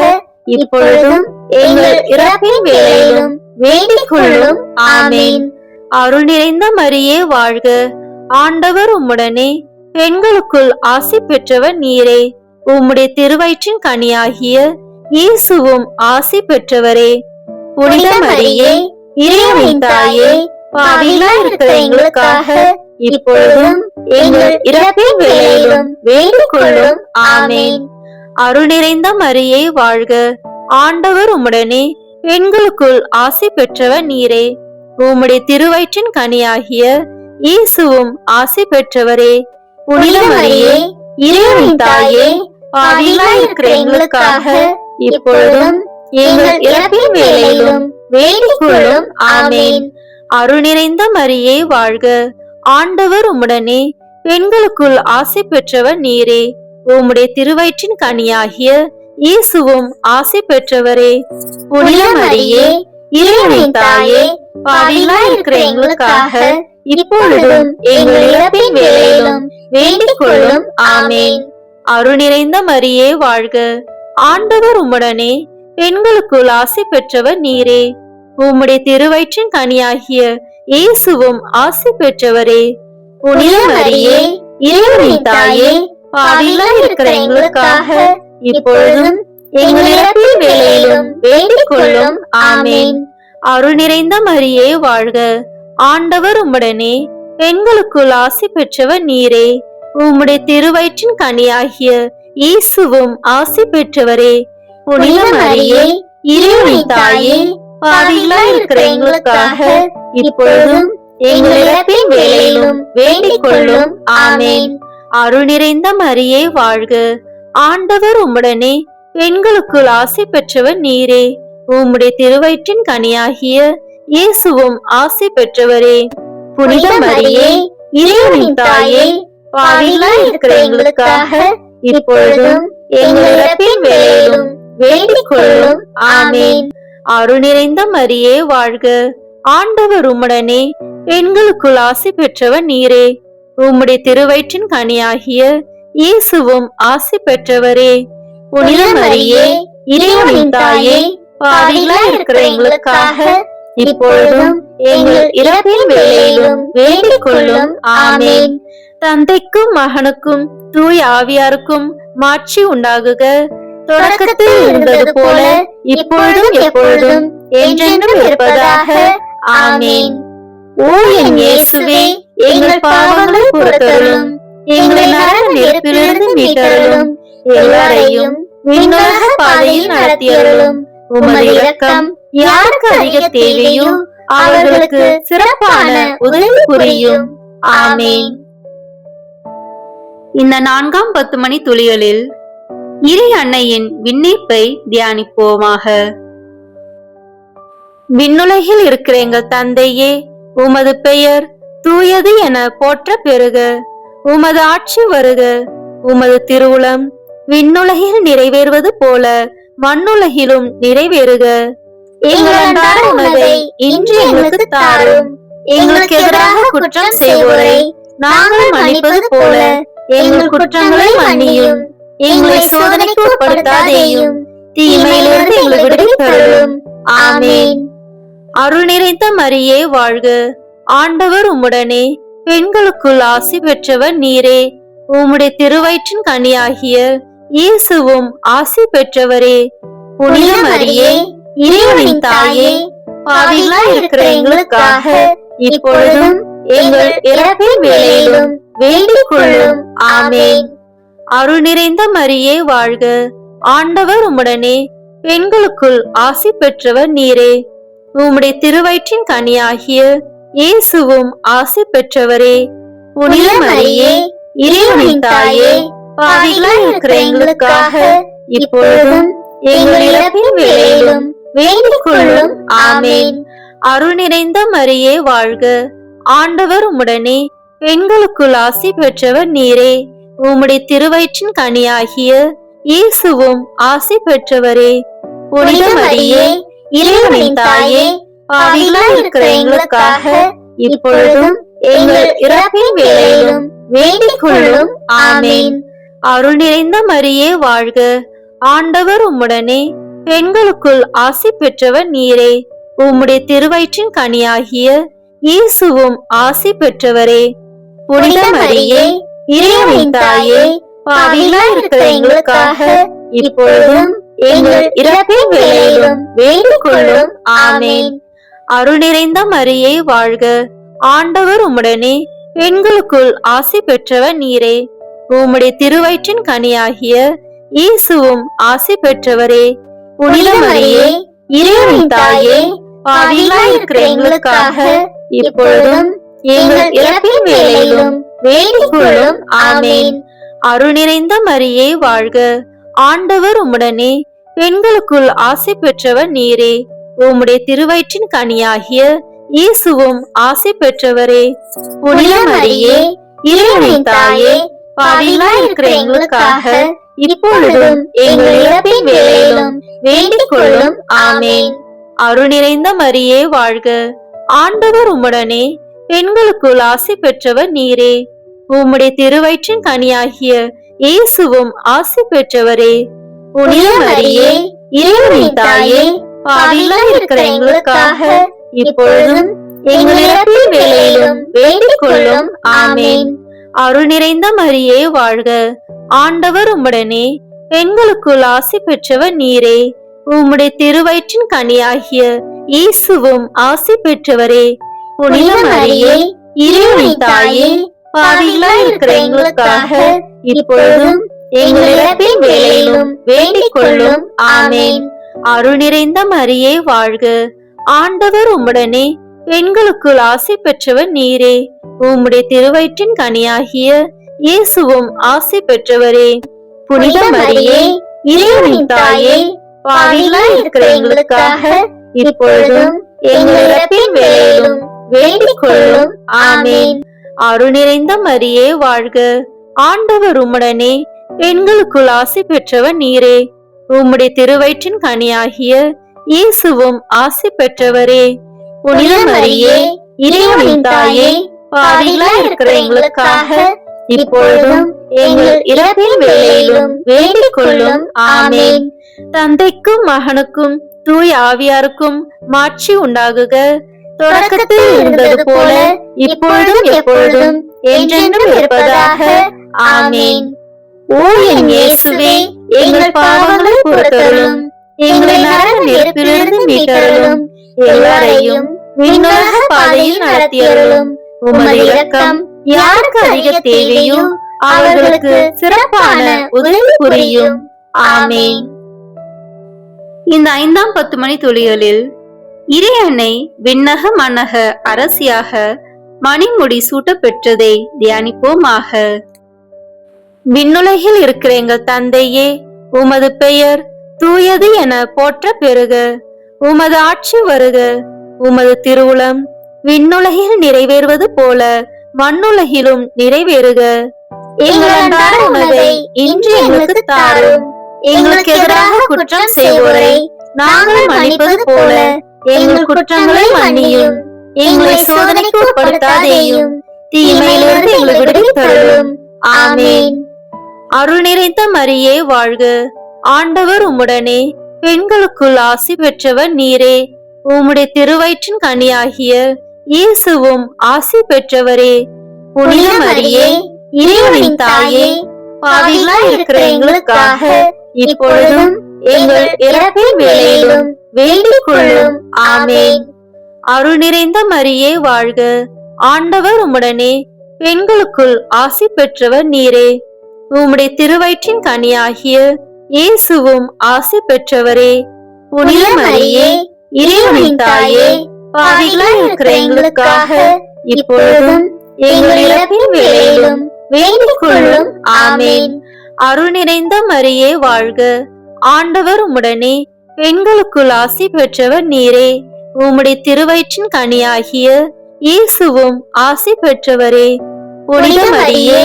இப்பொழுதும் எங்கள் இறப்பின் வேளையிலும் வேண்டிக் கொள்ளும். ஆமென். அருள் நிறைந்த மரியே வாழ்க, ஆண்டவர் உம்முடனே, பெண்களுக்குள் ஆசி பெற்றவர் நீரே. உம்முடைய திருவயிற்றின் கனியாகிய இயேசுவும் ஆசி பெற்றவரே. புனித மரியே, இறைவனின் தாயே, பாவிகளாய் இருக்கிற எங்களுக்காக இப்பொழுதும் எங்கள் இறப்பின் வேளையிலும் வேண்டிக் கொள்ளும். ஆமென். அருள் நிறைந்த மரியே வாழ்க, ஆண்டவர் உம்முடனே, பெண்களுக்குள் ஆசி பெற்றவர் நீரே. உம்முடைய திருவயிற்றின் கனியாகிய இயேசுவும் ஆசி பெற்றவரே. புனித மரியே, இறைவனின் தாயே, பாவிகளாய் இருக்கிற எங்களுக்காக இப்பொழுதும் எங்கள் இறப்பின் வேளையிலும் வேண்டிக் கொள்ளும். ஆமென். அருள் நிறைந்த மரியே வாழ்க, ஆண்டவர் உம்முடனே, பெண்களுக்குள் ஆசி பெற்றவர் நீரே. உம்முடைய திருவயிற்றின் கனியாகிய இயேசுவும் ஆசி பெற்றவரே. புனித மரியே, இறைவனின் தாயே, பாவிகளாய் இருக்கிற எங்களுக்காக இப்பொழுதும் எங்கள் இறப்பின் வேளையிலும் வேண்டிக் கொள்ளும். ஆமென். அருள் நிறைந்த மரியே வாழ்க, ஆண்டவர் உம்முடனே, பெண்களுக்குள் ஆசி பெற்றவர் நீரே. உம்முடைய திருவயிற்றின் கனியாகிய இயேசுவும் ஆசி பெற்றவரே. புனித மரியே, இறைவனின் தாயே, பாவிகளாய் இருக்கிற எங்களுக்காக இப்பொழுதும் எங்கள் இறப்பின் வேளையிலும் வேண்டிக் கொள்ளும். ஆமென். அருள் நிறைந்த மரியே வாழ்க, ஆண்டவர் உம்முடனே, பெண்களுக்குள் ஆசி பெற்றவர் நீரே. உம்முடைய திருவயிற்றின் கனியாகிய இயேசுவும் ஆசி பெற்றவரே. புனித மரியே, இறைவனின் தாயே, பாவிகளாய் இருக்கிற எங்களுக்காக இப்பொழுதும் எங்கள் இறப்பின் வேளையிலும் வேண்டிக் கொள்ளும். ஆமென். அருள் நிறைந்த மரியே வாழ்க, ஆண்டவர் உம்முடனே, பெண்களுக்குள் ஆசி பெற்றவர் நீரே. உம்முடைய திருவயிற்றின் கனியாகிய இயேசுவும் ஆசி பெற்றவரே. புனித மரியே, இறைவனின் தாயே, பாவிகளாய் இருக்கிற எங்களுக்காக இப்பொழுதும் எங்கள் இறப்பின் வேளையிலும் வேண்டிக் கொள்ளும். ஆமென். அருள் நிறைந்த மரியே வாழ்க, ஆண்டவர் உம்முடனே, பெண்களுக்குள் ஆசி பெற்றவர் நீரே. உம்முடைய திருவயிற்றின் கனியாகிய இயேசுவும் ஆசி பெற்றவரே. புனித மரியே, இறைவனின் தாயே, பாவிகளாய் இருக்கிற எங்களுக்காக இப்பொழுதும் எங்கள் இறப்பின் வேளையிலும் வேண்டிக் கொள்ளும். ஆமென். தந்தைக்கும் மகனுக்கும் தூய ஆவியாருக்கும் மாட்சி உண்டாகுக. தொடக்கத்தில் இருந்தது போல இப்பொழுதும் எப்பொழுதும் என்றென்றும் இருப்பதாக. ஆமென். ஓ என் இயேசுவே, எங்கள் பாவங்களை பொறுத்தருளும், எங்களை நரக நெருப்பிலிருந்து மீட்டருளும், எல்லாரையும் விண்ணுலக பாதையில் நடத்தியருளும். உமது இரக்கம் யாருக்கு அதிக தேவையோ அவர்களுக்கு சிறப்பான உதவி புரியும். ஆமென். இந்த 4ஆம் 10 மணி துளிகளில் இறை அன்னையின் விண்ணேற்பை தியானிப்போமாக. விண்ணுலகில் இருக்கிற எங்கள் தந்தையே, உமது பெயர் தூயது என போற்ற பெறுக. உமது ஆட்சி வருக. உமது திருவுளம் விண்ணுலகில் நிறைவேறுவது போல மண்ணுலகிலும் நிறைவேறுக. எங்கள் அன்றாட உணவை இன்று எங்களுக்கு தாரும். எங்களுக்கு எதிராக குற்றம் செய்வோரை நாங்கள் மன்னிப்பது போல எங்கள் குற்றங்களை மன்னியும். எங்களை சோதனைக்கு உட்படுத்தாதேயும், தீமையிலிருந்து எங்களை விடுவித்தருளும். ஆமென். அருள் நிறைந்த மரியே வாழ்க, ஆண்டவர் உம்முடனே, பெண்களுக்குள் ஆசி பெற்றவர் நீரே. உம்முடைய திருவயிற்றின் கனியாகிய இயேசுவும் ஆசி பெற்றவரே. புனித மரியே, இறைவனின் தாயே, பாவிகளாய் இருக்கிற எங்களுக்காக இப்பொழுதும் எங்கள் இறப்பின் வேளையிலும் வேண்டிக் கொள்ளும். ஆமென். அருள் நிறைந்த மரியே வாழ்க. ஆண்டவர் உம்முடனே. பெண்களுக்குள் ஆசி பெற்றவர் நீரே. உம்முடைய திருவயிற்றின் கனியாகிய இயேசுவும் ஆசி பெற்றவரே. புனித மரியே, இறைவனின் தாயே, பாவிகளாய் இருக்கிற எங்களுக்காக இப்பொழுதும் எங்கள் இறப்பின் வேளையிலும் வேண்டிக் கொள்ளும். ஆமென். அருள் நிறைந்த மரியே வாழ்க. ஆண்டவர் உம்முடனே. பெண்களுக்குள் ஆசி பெற்றவர் நீரே. உம்முடைய திருவயிற்றின் கனியாகிய இயேசுவும் ஆசி பெற்றவரே. புனித மரியே, இறைவனின் தாயே, பாவிகளாய் இருக்கிற எங்களுக்காக இப்பொழுதும் எங்கள் இறப்பின் வேளையிலும் வேண்டிக் கொள்ளும். ஆமென். அருள் நிறைந்த மரியே வாழ்க. ஆண்டவர் உம்முடனே. பெண்களுக்குள் ஆசி பெற்றவர் நீரே. உம்முடைய திருவயிற்றின் கனியாகிய இயேசுவும் ஆசி பெற்றவரே. புனித மரியே, இறைவனின் தாயே, பாவிகளாய் இருக்கிற எங்களுக்காக இப்பொழுதும் எங்கள் இறப்பின் வேளையிலும் வேண்டிக் கொள்ளும். ஆமென். அருள் நிறைந்த மரியே வாழ்க. ஆண்டவர் உம்முடனே. பெண்களுக்குள் ஆசி பெற்றவர் நீரே. உம்முடைய திருவயிற்றின் கனியாகிய இயேசுவும் ஆசி பெற்றவரே. புனித மரியே, இறைவனின் தாயே, பாவிகளாய் இருக்கிற எங்களுக்காக இப்பொழுதும் எங்கள் இறப்பின் வேளையிலும் வேண்டிக் கொள்ளும். ஆமென். அருள் நிறைந்த மரியே வாழ்க. ஆண்டவர் உம்முடனே. பெண்களுக்குள் ஆசி பெற்றவர் நீரே. உம்முடைய திருவயிற்றின் கனியாகிய இயேசுவும் ஆசி பெற்றவரே. புனித மரியே, இறைவனின் தாயே, பாவிகளாய் இருக்கிற எங்களுக்காக இப்பொழுதும் எங்கள் இறப்பின் வேளையிலும் வேண்டிக் கொள்ளும். ஆமென். அருள் நிறைந்த மரியே வாழ்க. ஆண்டவர் உம்முடனே. பெண்களுக்குள் ஆசி பெற்றவர் நீரே. உம்முடைய திருவயிற்றின் கனியாகிய இயேசுவும் ஆசி பெற்றவரே. புனித மரியே, இறைவனின் தாயே, பாவிகளாய் இருக்கிற எங்களுக்காக இப்பொழுதும் எங்கள் இறப்பின் வேளையிலும் வேண்டிக் கொள்ளும். ஆமென். அருள் நிறைந்த மரியே வாழ்க. ஆண்டவர் உம்முடனே. பெண்களுக்குள் ஆசி பெற்றவர் நீரே. உம்முடைய திருவயிற்றின் கனியாகிய இயேசுவும் ஆசி பெற்றவரே. புனித மரியே, இறைவனின் தாயே, பாவிகளாய் இருக்கிற எங்களுக்காக இப்பொழுதும் எங்கள் இறப்பின் வேளையிலும் வேண்டிக் கொள்ளும். ஆமென். அருள் நிறைந்த மரியே வாழ்க. ஆண்டவர் உம்முடனே. பெண்களுக்குள் ஆசி பெற்றவர் நீரே. உம்முடைய திருவயிற்றின் கனியாகிய இயேசுவும் ஆசி பெற்றவரே. புனித மரியே, இறைவனின் தாயே, பாவிகளாய் இருக்கிற எங்களுக்காக இப்பொழுதும் எங்கள் இறப்பின் வேளையிலும் வேண்டிக் கொள்ளும். ஆமென். அருள் நிறைந்த மரியே வாழ்க. ஆண்டவர் உம்முடனே. பெண்களுக்குள் ஆசி பெற்றவர் நீரே. உம்முடைய திருவயிற்றின் கனியாகிய இயேசுவும் ஆசி பெற்றவரே. புனித மரியே, இறைவனின் தாயே, பாவிகளாய் இருக்கிற எங்களுக்காக இப்பொழுதும் எங்கள் இறப்பின் வேளையிலும் வேண்டிக் கொள்ளும். ஆமென். தந்தைக்கும் மகனுக்கும் தூய ஆவியாருக்கும் மாட்சி உண்டாகுக. தொடக்கத்தில் இருந்தது போல இப்பொழுதும் எப்பொழுதும் என்றென்றும் இருப்பதாக. ஆமென். ஓ என் இயேசுவே, எங்கள் பாவங்களை பொறுத்தருளும். எங்களை நரக நெருப்பிலிருந்து மீட்டருளும். எல்லாரையும் விண்ணுலக பாதையில் நடத்தியருளும். உமது இரக்கம் யாருக்கு அதிக தேவையோ அவர்களுக்கு சிறப்பான உதவி புரியும். ஆமென். இந்த 5ஆம் 10 மணி துளிகளில் இறை அன்னை விண்ணக மன்னக அரசியாக மணிமுடி சூட்ட பெற்றதை தியானிப்போமாக. விண்ணுலகில் இருக்கிற எங்கள் தந்தையே, உமது பெயர் தூயது என போற்ற பெறுக. உமது ஆட்சி வருக. உமது திருவுளம் விண்ணுலகில் நிறைவேறுவது போல மண்ணுலகிலும் நிறைவேறுக. எங்கள் அன்றாட உணவை இன்று எங்களுக்கு தாரும். எங்களுக்கு எதிராக குற்றம் செய்வோரை நாங்கள் மன்னிப்பது போல எங்கள் குற்றங்களை மன்னியும். எங்களை சோதனைக்கு உட்படுத்தாதேயும், தீமையிலிருந்து எங்களை விடுவித்தருளும். ஆமென். அருள் நிறைந்த மரியே வாழ்க. ஆண்டவர் உம்முடனே. பெண்களுக்குள் ஆசி பெற்றவர் நீரே. உம்முடைய திருவயிற்றின் கனியாகிய இயேசுவும் ஆசி பெற்றவரே. புனித மரியே, இறைவனின் தாயே, பாவிகளாய் இருக்கிற எங்களுக்காக இப்பொழுதும் எங்கள் இறப்பின் வேளையிலும் வேண்டிக் கொள்ளும். ஆமென். அருள் நிறைந்த மரியே வாழ்க, ஆண்டவர் உம்முடனே, பெண்களுக்குள் ஆசி பெற்றவர் நீரே. உம்முடைய திருவயிற்றின் கனியாகிய இயேசுவும் ஆசி பெற்றவரே. புனித மரியே, இறைவனின் தாயே, பாவிகளாய் இருக்கிற எங்களுக்காக இப்பொழுதும் எங்கள் இறப்பின் வேளையிலும் வேண்டிக் கொள்ளும். ஆமென். அருள் நிறைந்த மரியே வாழ்க, ஆண்டவர் உம்முடனே, பெண்களுக்குள் ஆசி பெற்றவர் நீரே. உம்முடைய திருவயிற்றின் கனியாகிய இயேசுவும் ஆசி பெற்றவரே. புனித மரியே,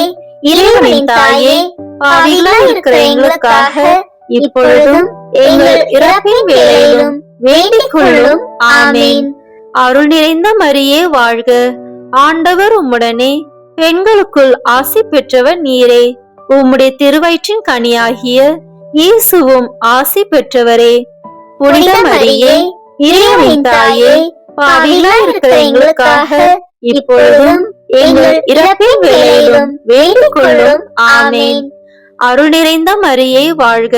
இறைவனின் தாயே, பாவிகளாய் இருக்கிற எங்களுக்காக இப்பொழுதும் எங்கள் இறப்பின் வேளையிலும் வேண்டிக் கொள்ளும். ஆமென். அருள் நிறைந்த மரியே வாழ்க, ஆண்டவர் உம்முடனே, பெண்களுக்குள் ஆசி பெற்றவர் நீரே. உம்முடைய திருவயிற்றின் கனியாகிய இயேசுவும் ஆசி பெற்றவரே. புனித மரியே, இறைவனின் தாயே, பாவிகளாய் இருக்கிற எங்களுக்காக இப்பொழுதும் எங்கள் இறப்பின் வேளையிலும் வேண்டிக் கொள்ளும். ஆமென். அருள் நிறைந்த மரியே வாழ்க,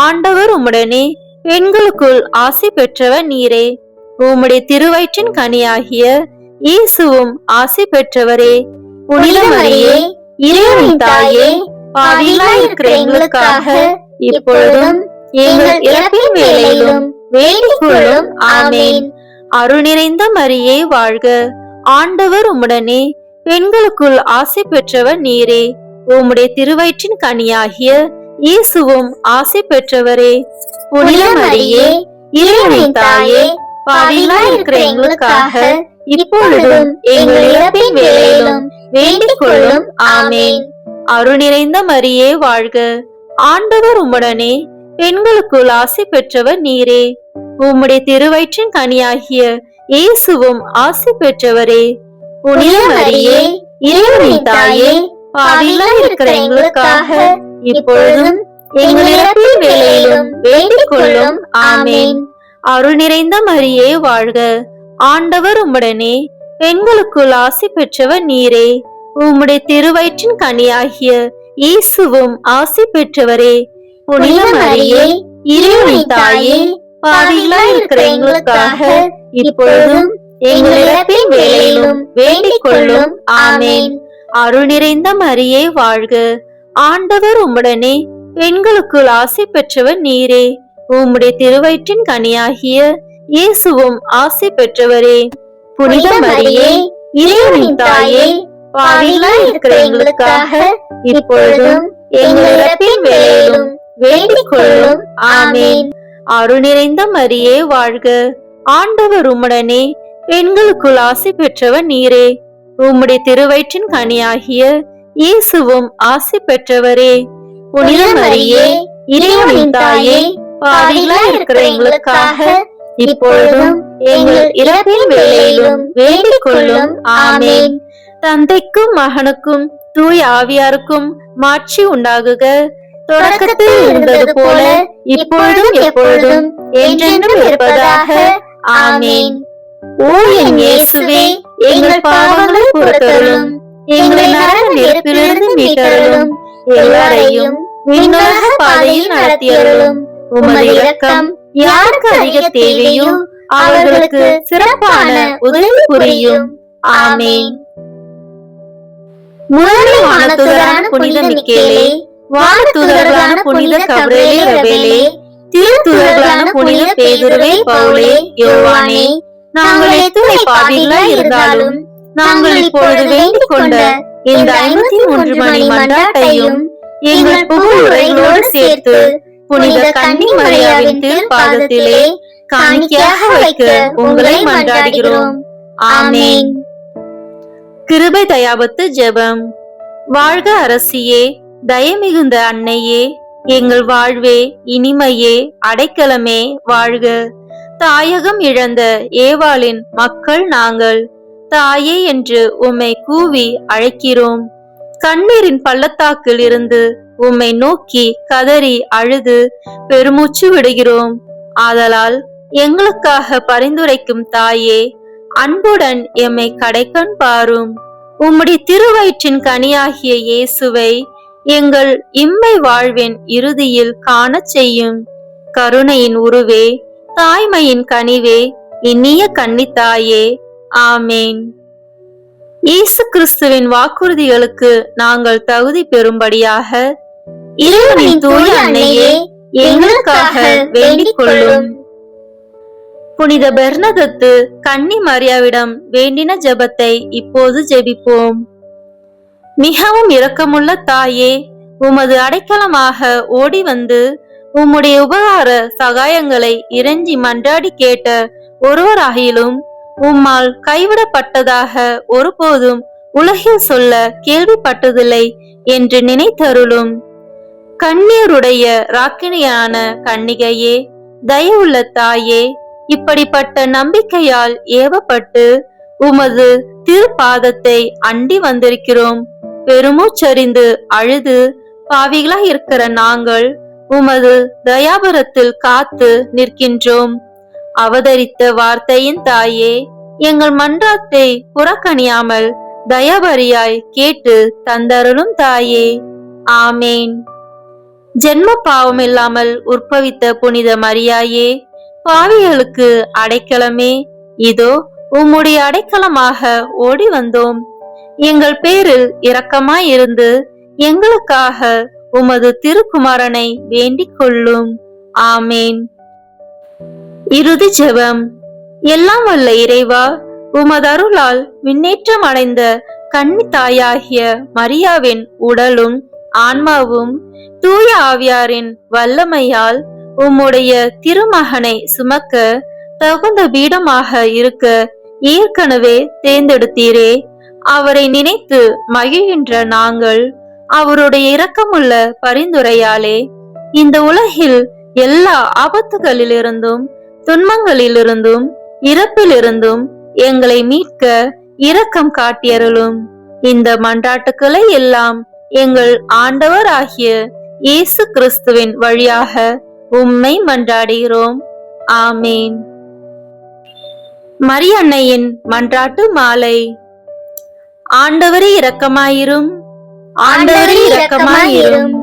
ஆண்டவர் உம்முடனே, பெண்களுக்குள் ஆசி பெற்றவர் நீரே. உம்முடைய திருவயிற்றின் கனியாகிய இயேசுவும் ஆசி பெற்றவரே. புனித மரியே, இறைவனின் தாயே, பாவிகளாய் இருக்கிற எங்களுக்காக இப்பொழுதும் எங்கள் இறப்பின் வேளையிலும் வேண்டிக் கொள்ளும். ஆமென். அருள் நிறைந்த மரியே வாழ்க, ஆண்டவர் உம்முடனே, பெண்களுக்குள் ஆசி பெற்றவர் நீரே. உம்முடைய திருவயிற்றின் கனியாகிய இயேசுவும் ஆசி பெற்றவரே. புனித மரியே, இறைவனின் தாயே, பாவிகளாய் இருக்கிற எங்களுக்காக இப்பொழுதும் எங்கள் இறப்பின் வேளையிலும் வேண்டிக் கொள்ளும். ஆமென். அருள் நிறைந்த மரியே வாழ்க, ஆண்டவர் உம்முடனே, பெண்களுக்குள் ஆசி பெற்றவர் நீரே. உம்முடைய திருவயிற்றின் கனியாகிய இயேசுவும் ஆசி பெற்றவரே. புனித மரியே, இறைவனின் தாயே, பாவிகளாய் இருக்கிற எங்களுக்காக இப்பொழுதும் எங்கள் இறப்பின் வேளையிலும் வேண்டிக் கொள்ளும். ஆமென். அருள் நிறைந்த மரியே வாழ்க, ஆண்டவர் உம்முடனே, பெண்களுக்குள் ஆசி பெற்றவர் நீரே. உம்முடைய திருவயிற்றின் கனியாகிய இயேசுவும் ஆசி பெற்றவரே. புனித மரியே, இறைவனின் தாயே, பாவிகளாய் இருக்கிற எங்களுக்காக இப்பொழுதும் எங்கள் இறப்பின் வேளையிலும் வேண்டிக் கொள்ளும். ஆமென். அருள் நிறைந்த மரியே வாழ்க, ஆண்டவர் உம்முடனே, பெண்களுக்குள் ஆசி பெற்றவர் நீரே. உம்முடைய திருவயிற்றின் கனியாகிய இயேசுவும் ஆசி பெற்றவரே. புனித மரியே, இறைவனின் தாயே, பாவிகளாய் இருக்கிற எங்களுக்காக இப்பொழுதும் எங்கள் இறப்பின் வேளையிலும் வேண்டிக் கொள்ளும். ஆமென். அருள் நிறைந்த மரியே வாழ்க, ஆண்டவர் உம்முடனே, பெண்களுக்குள் ஆசி பெற்றவர் நீரே. உம்முடைய திருவயிற்றின் கனியாகிய இயேசுவும் ஆசி பெற்றவரே. புனித மரியே, இறைவனின் தாயே, பாவிகளாய் இருக்கிற எங்களுக்காக இப்பொழுதும் எங்கள் இறப்பின் வேளையிலும் வேண்டிக் கொள்ளும். ஆமென். தந்தைக்கும் மகனுக்கும் தூய ஆவியாருக்கும் மாட்சி உண்டாகுக. தொடக்கத்தில் இருந்தது போல இப்பொழுதும் எப்பொழுதும் என்றென்றும் இருப்பதாக. ஆமென். ஓ என் இயேசுவே, எங்கள் பாவங்களை பொறுத்தருளும், எங்களை நரக நெருப்பிலிருந்து மீட்டருளும், எல்லாரையும் விண்ணுலக பாதையில் நடத்தியருளும். உமது இரக்கம் யாருக்கு அதிக தேவையோ அவர்களுக்கு சிறப்பான உதவி புரியும். ஆமென். முதல் வானதூதரான புனித மிக்கேலே, வானதூதர்களான புனித கபிரியேலே, ரபேலே, திருத்தூதர்களான புனித பேதுருவே, பவுலே, யோவானே, நாங்கள் எத்துணை பாவிகளாய் இருந்தாலும் நாங்கள் இப்பொழுது வேண்டிக் கொண்ட இந்த 53 மணி மன்றாட்டையும் எங்கள் புகழ் உரைகளோடு சேர்த்து புனித கன்னி மரியாவின் திருப்பாதத்திலே காணிக்கையாக வைக்க உங்களை மன்றாடுகிறோம். ஆமென். கிருபை தயாபத்து ஜெபம். வாழ்க அரசியே, தயமிகுந்த அன்னையே, எங்கள் வாழ்வே, இனிமையே, அடைக்கலமே, வாழ்க. தாயகம் இழந்த ஏவாளின் மக்கள் நாங்கள், தாயே என்று உம்மை கூவி அழைக்கிறோம். கண்ணீரின் பள்ளத்தாக்கில் இருந்து உம்மை நோக்கி கதறி அழுது பெருமூச்சு விடுகிறோம். ஆதலால் எங்களுக்காக பரிந்துரைக்கும் தாயே, அன்புடன் எம்மை கடைக்கண் பாரும். உம்முடைய திருவயிற்றின் கனியாகிய இயேசுவை எங்கள் இம்மை வாழ்வின் இறுதியில் காணச் செய்யும். கருணையின் உருவே, தாய்மையின் கனிவே, இனிய கன்னித்தாயே, ஆமேன். இயேசு கிறிஸ்துவின் வாக்குறுதிகளுக்கு நாங்கள் தகுதி பெறும்படியாக இறைவனின் தூய அன்னையே எங்களுக்காக வேண்டிக் கொள்ளும். புனித பெர்னதத்து கன்னி மரியாவிடம் வேண்டின ஜெபத்தை இப்போது ஜெபிப்போம். மிகவும் இரக்கமுள்ள தாயே, உமது அடைக்கலமாக ஓடி வந்து உம்முடைய உபகார சகாயங்களை இறைஞ்சி மன்றாடி கேட்ட ஒருவராகிலும் உம்மால் கைவிடப்பட்டதாக ஒருபோதும் உலகில் சொல்ல கேள்விப்பட்டதில்லை என்று நினைத்தருளும். கண்ணீருடைய ராக்கினியான கன்னிகையே, தயவுள்ள தாயே, இப்படிப்பட்ட நம்பிக்கையால் ஏவப்பட்டு உமது திருப்பாதத்தை அண்டி வந்திருக்கிறோம். பெருமூச்சறிந்து அழுது பாவிகளாய் இருக்கிற நாங்கள் உமது தயாபரத்தில் காத்து நிற்கின்றோம். அவதரித்த வார்த்தையின் தாயே, எங்கள் மன்றாத்தை புறக்கணியாமல் தயாபரியாய் கேட்டு தந்தருளும் தாயே, ஆமேன். ஜென்ம பாவம் இல்லாமல் உற்பவித்த புனித மரியாயே, பாவிகளுக்கு அடைக்கலமே, இதோ உம்முடைய அடைக்கலமாக ஓடி வந்தோம். எங்கள் பேரில் இரக்கமாயிருந்து எங்களுக்காக உமது திருக்குமாரனை வேண்டிக் கொள்ளும். ஆமேன். இறுதி ஜெபம். எல்லாம் வல்ல இறைவா, உமது அருளால் விண்ணேற்றம் அடைந்த கன்னி தாயாகிய மரியாவின் உடலும் ஆன்மாவும் தூய ஆவியாரின் வல்லமையால் உம்முடைய திருமகனை சுமக்க தகுந்த பீடமாக இருக்க ஏற்கனவே தேர்ந்தெடுத்தீரே. அவரை நினைத்து மகிழ்கின்ற நாங்கள் அவருடைய இரக்கமுள்ள பரிந்துரையாலே இந்த உலகில் எல்லா ஆபத்துகளிலிருந்தும் துன்பங்களிலிருந்தும் இறப்பிலிருந்தும் எங்களை மீட்க இரக்கம் காட்டியருளும். இந்த மன்றாட்டுக்களை எல்லாம் எங்கள் ஆண்டவர் ஆகிய இயேசு கிறிஸ்துவின் வழியாக உம்மை மன்றாடுகிறோம். ஆமேன். மரியன்னையின் மன்றாட்டு மாலை. ஆண்டவரே இரக்கமாயிரும், ஆண்டவரே இரக்கமாயிரும்,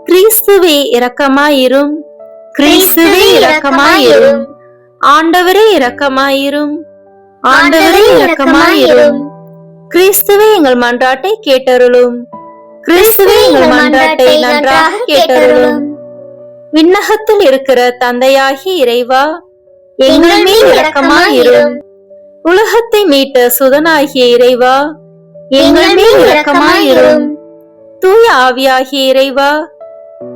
கிறிஸ்துவே இரக்கமாயிரும், கிறிஸ்துவே இரக்கமாயிரும், ஆண்டவரே இரக்கமாயிரும், ஆண்டவரே இரக்கமாயிரும், கிறிஸ்துவே எங்கள் மன்றாட்டை கேட்டருளும், கிறிஸ்துவே எங்கள் மன்றாட்டை நன்றாக கேட்டருளும். விண்ணகத்தில் இருக்கிற தந்தையாகிய இறைவா, எங்கள் மேல் இரக்கமாயிரும். உலகத்தை மீட்ட சுதனாகிய இறைவா, எங்கள் மேல் இரக்கமாயிரும். தூய ஆவியாகிய இறைவா,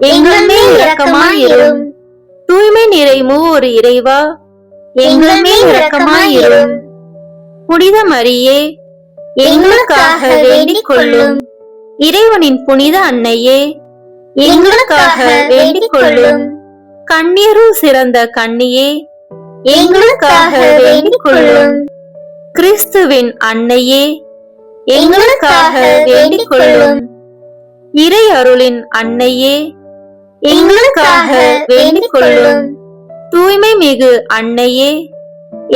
எங்கள் மேல் இரக்கமாயிரும். தூய்மை நிறை மூவொரு இறைவா, எங்கள் மேல் இரக்கமாயிரும். புனித மரியே, எங்களுக்காக வேண்டிக் கொள்ளும். இறைவனின் புனித அன்னையே, எங்களுக்காக வேண்டிக் கொள்ளும். கண்ணியருள் சிறந்த கன்னியே, எங்களுக்காக வேண்டிக் கொள்ளும். கிறிஸ்துவின் அன்னையே, எங்களுக்காக வேண்டிக் கொள்ளும். இறை அருளின் அன்னையே, எங்களுக்காக வேண்டிக் கொள்ளும். தூய்மை மிகு அன்னையே,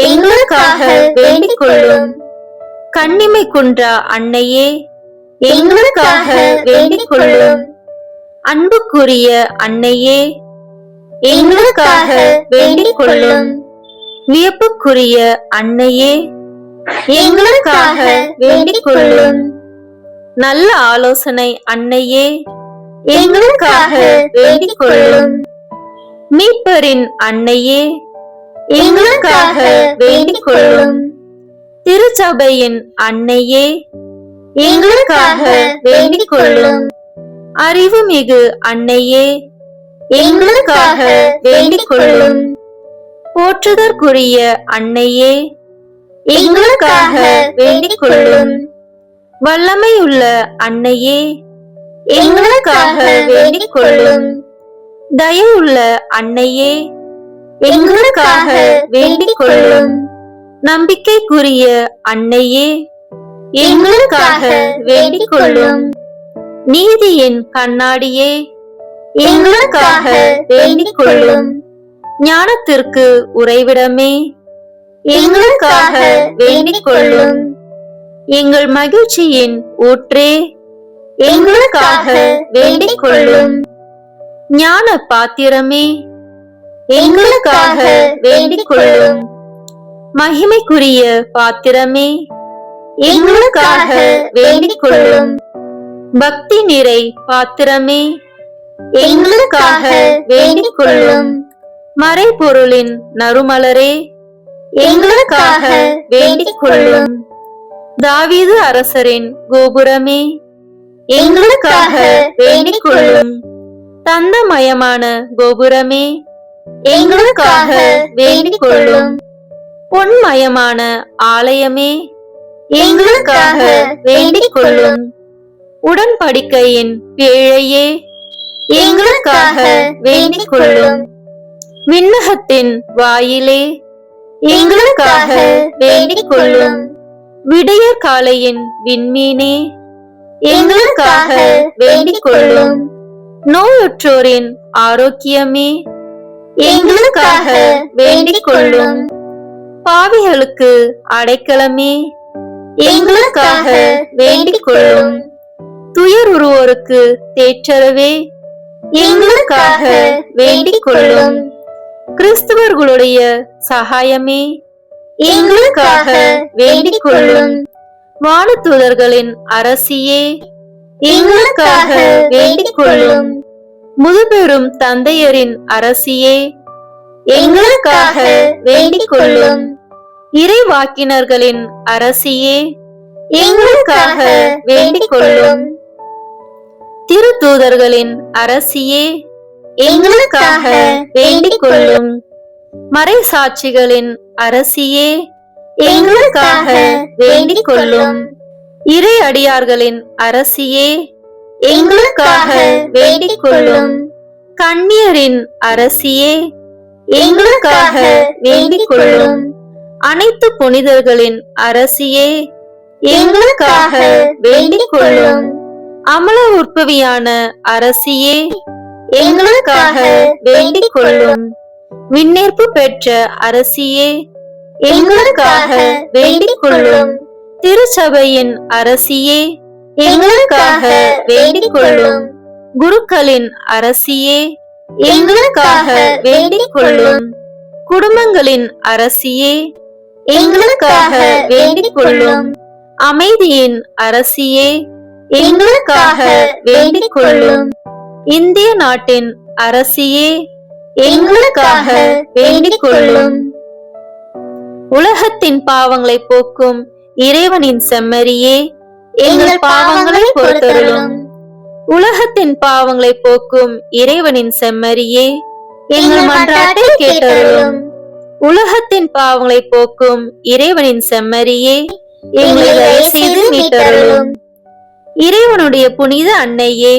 எங்களுக்காக வேண்டிக் கொள்ளும். கன்னிமை குன்றா அன்னையே, எங்களுக்காக வேண்டிக் கொள்ளும். அன்புக்குரிய அன்னையே, எங்களுக்காக வேண்டிக் கொள்ளும். வியப்புக்குரிய அன்னையே, எங்களுக்காக வேண்டிக் கொள்ளும். நல்ல ஆலோசனை அன்னையே, எங்களுக்காக வேண்டிக் கொள்ளும். மீட்பரின் அன்னையே, எங்களுக்காக வேண்டிக் கொள்ளும். திருச்சபையின் அன்னையே, எங்களுக்காக வேண்டிக் கொள்ளும். அறிவுமிகு அன்னையே, எங்களுக்காக வேண்டிக் கொள்ளும். போற்றுதற்குரிய அன்னையே, எங்களுக்காக வேண்டிக் கொள்ளும். வல்லமையுள்ள அன்னையே, எங்களுக்காக வேண்டிக் கொள்ளும். தயவுள்ள அன்னையே, எங்களுக்காக வேண்டிக் கொள்ளும். நம்பிக்கைக்குரிய அன்னையே, எங்களுக்காக வேண்டிக் கொள்ளும். நீதியின் கண்ணாடியே, எங்களுக்காக வேண்டிக் கொள்ளும். ஞானத்திற்கு உறைவிடமே, எங்களுக்காக வேண்டிக் கொள்ளும். எங்கள் மகிழ்ச்சியின் ஊற்றே, எங்களுக்காக வேண்டிக் கொள்ளும். ஞான பாத்திரமே, எங்களுக்காக வேண்டிக் கொள்ளும். மகிமைக்குரிய பாத்திரமே, எங்களுக்காக வேண்டிக் கொள்ளும். பக்தி நிறை பாத்திரமே, எங்களுக்காக வேண்டிக் கொள்ளும். மறைபொருளின் நறுமலரே, எங்களுக்காக வேண்டிக் கொள்ளும். தாவீது அரசரின் கோபுரமே, எங்களுக்காக வேண்டிக் கொள்ளும். தந்தமயமான கோபுரமே, எங்களுக்காக வேண்டிக் கொள்ளும். பொன்மயமான ஆலயமே, எங்களுக்காக வேண்டிக் கொள்ளும். உடன்படிக்கையின் பேழையே, எங்களுக்காக வேண்டிக் கொள்ளும். விண்ணகத்தின் வாயிலே, எங்களுக்காக வேண்டிக் கொள்ளும். விடிய காலையின் விண்மீனே, எங்களுக்காக வேண்டிக் கொள்ளும். நோயுற்றோரின் ஆரோக்கியமே, எங்களுக்காக வேண்டிக் கொள்ளும். பாவிகளுக்கு அடைக்கலமே, எங்களுக்காக வேண்டிக் கொள்ளும். துயருறுவோருக்கு தேற்றரவே, எங்களுக்காக வேண்டிக் கொள்ளும். கிறிஸ்தவர்களுடைய சகாயமே, எங்களுக்காக வேண்டிக் கொள்ளும். வானதூதர்களின் அரசியே, எங்களுக்காக வேண்டிக் கொள்ளும். முதுபெரும் தந்தையரின் அரசியே, எங்களுக்காக வேண்டிக் கொள்ளும். இறைவாக்கினர்களின் அரசியே, எங்களுக்காக வேண்டிக் கொள்ளும். திருத்தூதர்களின் அரசியே, எங்களுக்காக வேண்டிக் கொள்ளும். மறைசாட்சிகளின் அரசியே, எங்களுக்காக வேண்டிக் கொள்ளும். இறை அடியார்களின் அரசியே, எங்களுக்காக வேண்டிக் கொள்ளும். கன்னியரின் அரசியே, எங்களுக்காக வேண்டிக் கொள்ளும். அனைத்து புனிதர்களின் அரசியே, எங்களுக்காக வேண்டிக் கொள்ளும். அமல உற்பவியான அரசியே, எங்களுக்காக வேண்டிக் கொள்ளும். விண்ணேற்பு பெற்ற அரசியே, எங்களுக்காக வேண்டிக் கொள்ளும். திருச்சபையின் அரசியே, எங்களுக்காக வேண்டிக் கொள்ளும். குருக்களின் அரசியே, எங்களுக்காக வேண்டிக் கொள்ளும். குடும்பங்களின் அரசியே, எங்களுக்காக வேண்டிக் கொள்ளும். அமைதியின் அரசியே, எங்களுக்காக வேண்டிக் கொள்ளும். இந்திய நாட்டின் அரசியே, எங்களுக்காக வேண்டிக் கொள்ளும். உலகத்தின் பாவங்களை போக்கும் இறைவனின் செம்மறியே, எங்கள் பாவங்களை பொறுத்தருளும். உலகத்தின் பாவங்களை போக்கும் இறைவனின் செம்மறியே, எங்கள் மன்றாட்டை கேட்டருளும். உலகத்தின் பாவங்களை போக்கும் இறைவனின் செம்மறியே, எங்களை தயவு செய்து மீட்டருளும். இறைவனுடைய புனித அன்னையே,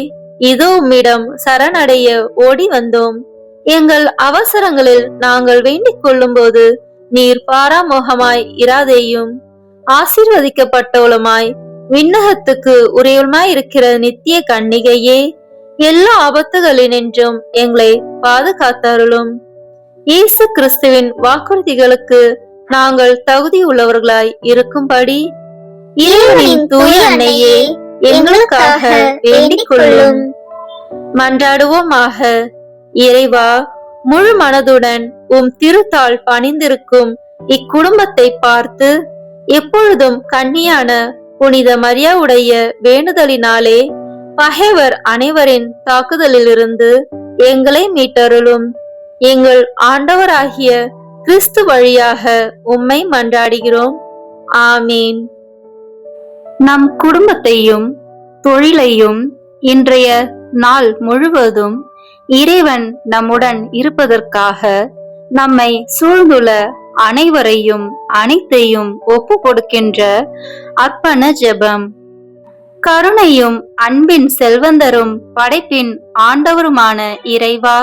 இதோ உம்மிடம் சரணடைய ஓடி வந்தோம். எங்கள் அவசரங்களில் நாங்கள் வேண்டிக் கொள்ளும் போது நீர் பாராமுகமாய் இராதேயும். ஆசீர்வதிக்கப்பட்டவளுமாய் விண்ணகத்துக்கு உரியவளுமாய் இருக்கிற நித்திய கன்னிகையே, எல்லா ஆபத்துகளினின்றும் எங்களை பாதுகாத்தருளும். இயேசு கிறிஸ்துவின் வாக்குறுதிகளுக்கு நாங்கள் தகுதி உள்ளவர்களாய் இருக்கும்படி இறைவனின் தூய அன்னையே, எங்களுக்காக வேண்டிக் கொள்ளும். மன்றாடுவோமாக. இறைவா, முழு மனதுடன் உம் திருத்தாள் பணிந்திருக்கும் இக்குடும்பத்தை பார்த்து எப்பொழுதும் கன்னியான புனித மரியாவுடைய வேண்டுதலினாலே பகைவர் அனைவரின் தாக்குதலிலிருந்து எங்களை மீட்டருளும். எங்கள் ஆண்டவராகிய கிறிஸ்து வழியாக உம்மை மன்றாடுகிறோம். ஆமீன். நம் குடும்பத்தையும் தொழிலையும் இன்றைய நாள் முழுவதும் இறைவன் நம்முடன் இருப்பதற்காக நம்மை சூழ்ந்துள்ள அனைவரையும் அனைத்தையும் ஒப்பு கொடுக்கின்ற அர்ப்பண ஜெபம். கருணையும் அன்பின் செல்வந்தரும் படைப்பின் ஆண்டவருமான இறைவா,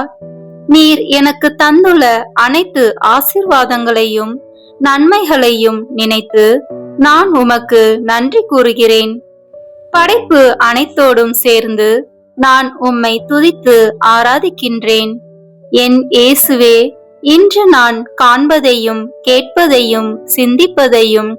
நீர் எனக்கு தந்துள்ள அனைத்து ஆசீர்வாதங்களையும் நன்மைகளையும் நினைத்து நான் உமக்கு நன்றி கூறுகிறேன். படைப்பு அனைத்தோடும் சேர்ந்து நான் உம்மை துதித்து ஆராதிக்கின்றேன். என் இயேசுவே, இன்று நான் காண்பதையும் கேட்பதையும் சிந்திப்பதையும்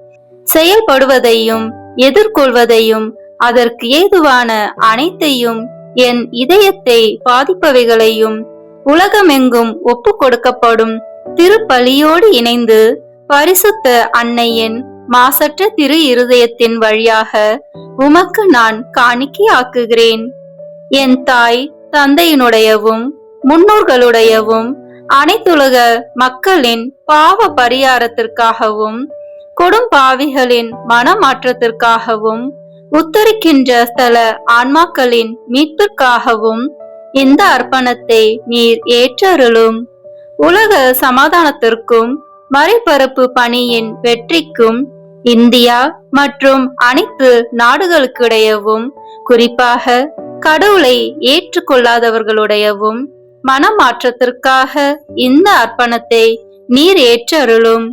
செயல்படுவதையும் எதிர்கொள்வதையும் அதற்கு ஏதுவான அனைத்தையும் என் இதயத்தை பாதிப்பவைகளையும் உலகமெங்கும் ஒப்பு கொடுக்கப்படும் திருப்பலியோடு இணைந்து பரிசுத்த அன்னையின் மாசற்ற திரு இருதயத்தின் வழியாக உமக்கு நான் காணிக்கையாக்குகிறேன். என் தாய் தந்தையினுடையவும் முன்னோர்களுடையவும் அனைத்துலக மக்களின் பாவ பரிகாரத்திற்காகவும் கொடும்பாவிகளின் மனமாற்றத்திற்காகவும் உத்தரிக்கின்ற ஸ்தல ஆன்மாக்களின் மீட்பிற்காகவும் இந்த அர்ப்பணத்தை நீர் ஏற்றருளும். உலக சமாதானத்திற்கும் மறைபரப்பு பணியின் வெற்றிக்கும் இந்தியா மற்றும் அனைத்து நாடுகளுக்கிடையவும் குறிப்பாக கடவுளை ஏற்றுக்கொள்ளாதவர்களுடையவும் மனமாற்றத்திற்காக இந்த அர்ப்பணத்தை நீர் ஏற்றருளும்.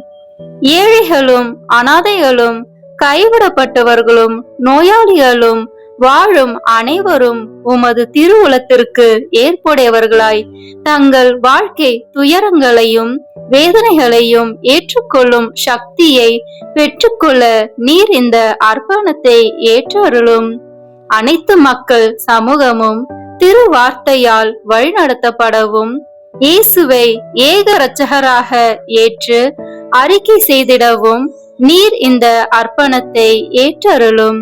ஏழைகளும் அனாதைகளும் கைவிடப்பட்டவர்களும் நோயாளிகளும் வாழும் அனைவரும் உமது திருவுளத்திற்கு ஏற்புடையவர்களாய் தங்கள் வாழ்க்கை துயரங்களையும் வேதனைகளையும் ஏற்றுக்கொள்ளும் சக்தியை பெற்றுக்கொள்ள நீர் இந்த அர்ப்பணத்தை ஏற்றருளும். அனைத்து மக்கள் சமூகமும் திருவார்த்தையால் வழிநடத்தப்படவும் இயேசுவை ஏக இரட்சகராக ஏற்று அறிக்கை செய்திடவும் நீர் இந்த அர்ப்பணத்தை ஏற்றருளும்.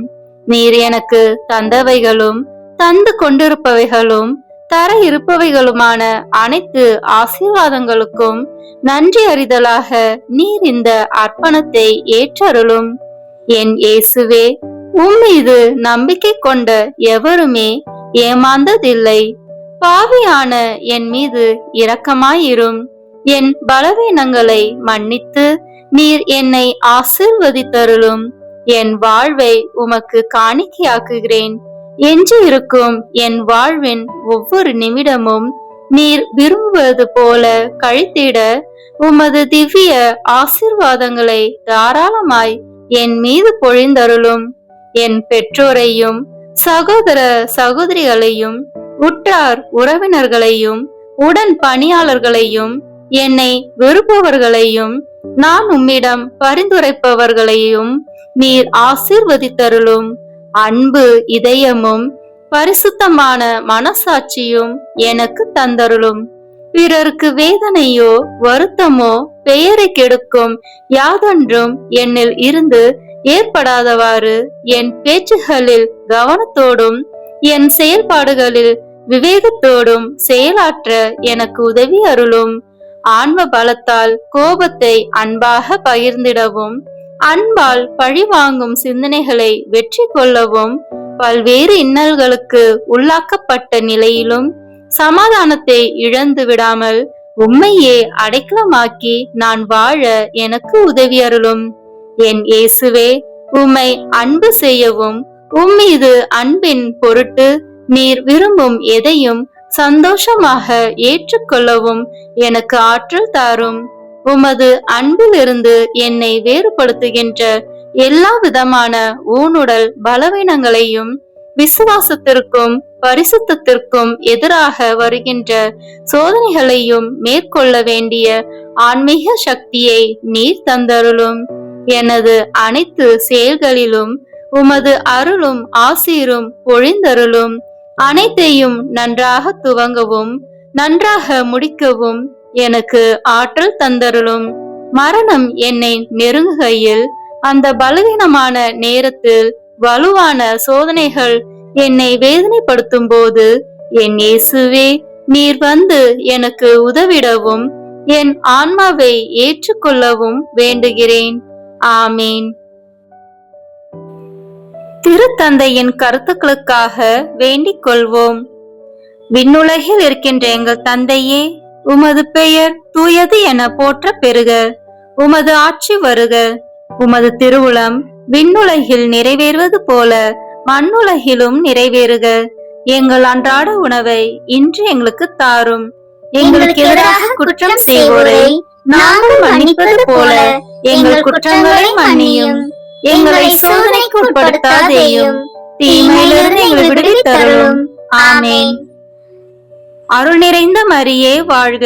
நீர் எனக்கு தந்தவைகளும் தந்து கொண்டிருப்பவைகளும் தர இருப்பவைகளுமான அனைத்து ஆசீர்வாதங்களுக்கும் நன்றி அறிதலாக நீர் இந்த அர்ப்பணத்தை ஏற்றருளும். என் இயேசுவே, உம்மீது நம்பிக்கை கொண்ட எவருமே ஏமாந்ததில்லை. பாவியான என் மீது இரக்கமாயிரும். என் பலவீனங்களை மன்னித்து நீர் என்னை ஆசீர்வதித்தருளும். என் வாழ்வை உமக்கு காணிக்கையாக்குகிறேன். எஞ்சி இருக்கும் என் வாழ்வின் ஒவ்வொரு நிமிடமும் நீர் விரும்புவது போல கழித்திட உமது திவ்ய ஆசீர்வாதங்களை தாராளமாய் என் மீது பொழிந்தருளும். என் பெற்றோரையும் சகோதர சகோதரிகளையும் உற்றார் உறவினர்களையும் உடன் பணியாளர்களையும் என்னை வெறுப்பவர்களையும் நான் உம்மிடம் பரிந்துரைப்பவர்களையும் நீர் ஆசீர்வதித்தருளும். அன்பு இதயமும் பரிசுத்தமான மனசாட்சியும் எனக்கு தந்தருளும். பிறருக்கு வேதனையோ வருத்தமோ பெயரை கெடுக்கும் யாதொன்றும் என்னில் இருந்து ஏற்படாதவாறு என் பேச்சுகளில் கவனத்தோடும் என் செயல்பாடுகளில் விவேகத்தோடும் செயலாற்ற எனக்கு உதவி அருளும். ஆன்ம பலத்தால் கோபத்தை அன்பாக பகிர்ந்திடவும் அன்பால் பழிவாங்கும் சிந்தனைகளை வெற்றி கொள்ளவும் பல்வேறு இன்னல்களுக்கு உள்ளாக்கப்பட்ட நிலையிலும் சமாதானத்தை இழந்து விடாமல் உம்மையே அடைக்கலமாக்கி நான் வாழ எனக்கு உதவி அருளும். என் இயேசுவே, உம்மை அன்பு செய்யவும் உம்மீது அன்பின் பொருட்டு நீர் விரும்பும் எதையும் சந்தோஷமாக ஏற்றுக்கொள்ளவும் எனக்கு ஆற்றல் தாரும். உமது அன்பிலிருந்து என்னை வேறுபடுத்துகின்ற எல்லா விதமான ஊனுடல் பலவீனங்களையும் விசுவாசத்திற்கும் பரிசுத்தத்திற்கும் எதிராக வருகின்ற சோதனைகளையும் மேற்கொள்ள வேண்டிய ஆன்மீக சக்தியை நீர் தந்தருளும். எனது அனைத்து செயல்களிலும் உமது அருளும் ஆசீரும் பொழிந்தருளும். அனைத்தையும் நன்றாக துவங்கவும் நன்றாக முடிக்கவும் எனக்கு ஆற்றல் தந்தருளும். மரணம் என்னை நெருங்குகையில் அந்த பலவீனமான நேரத்தில் வலுவான சோதனைகள் என்னை வேதனைப்படுத்தும் போது என் இயேசுவே, நீர் வந்து எனக்கு உதவிடவும் என் ஆன்மாவை ஏற்றுக்கொள்ளவும் வேண்டுகிறேன். ஆமீன். திருத்தந்தையின் கருத்துக்களுக்காக வேண்டிக் கொள்வோம். விண்ணுலகில் இருக்கின்ற எங்கள் தந்தையே, உமது பெயர் தூயது என போற்ற பெறுக. உமது ஆட்சி வருக. உமது திருவுளம் விண்ணுலகில் நிறைவேறுவது போல மண்ணுலகிலும் நிறைவேறுக. எங்கள் அன்றாட உணவை இன்று எங்களுக்கு தாரும். எங்களுக்கு எதிராக குற்றம் செய்வோரை நாங்கள் மன்னிப்பது போல எங்கள் குற்றங்களை மன்னியும். எங்களை சோதனைக்கு உட்படுத்தாதேயும், தீமையிலிருந்து எங்களை விடுவித்தருளும். ஆமென். அருள் நிறைந்த மரியே வாழ்க.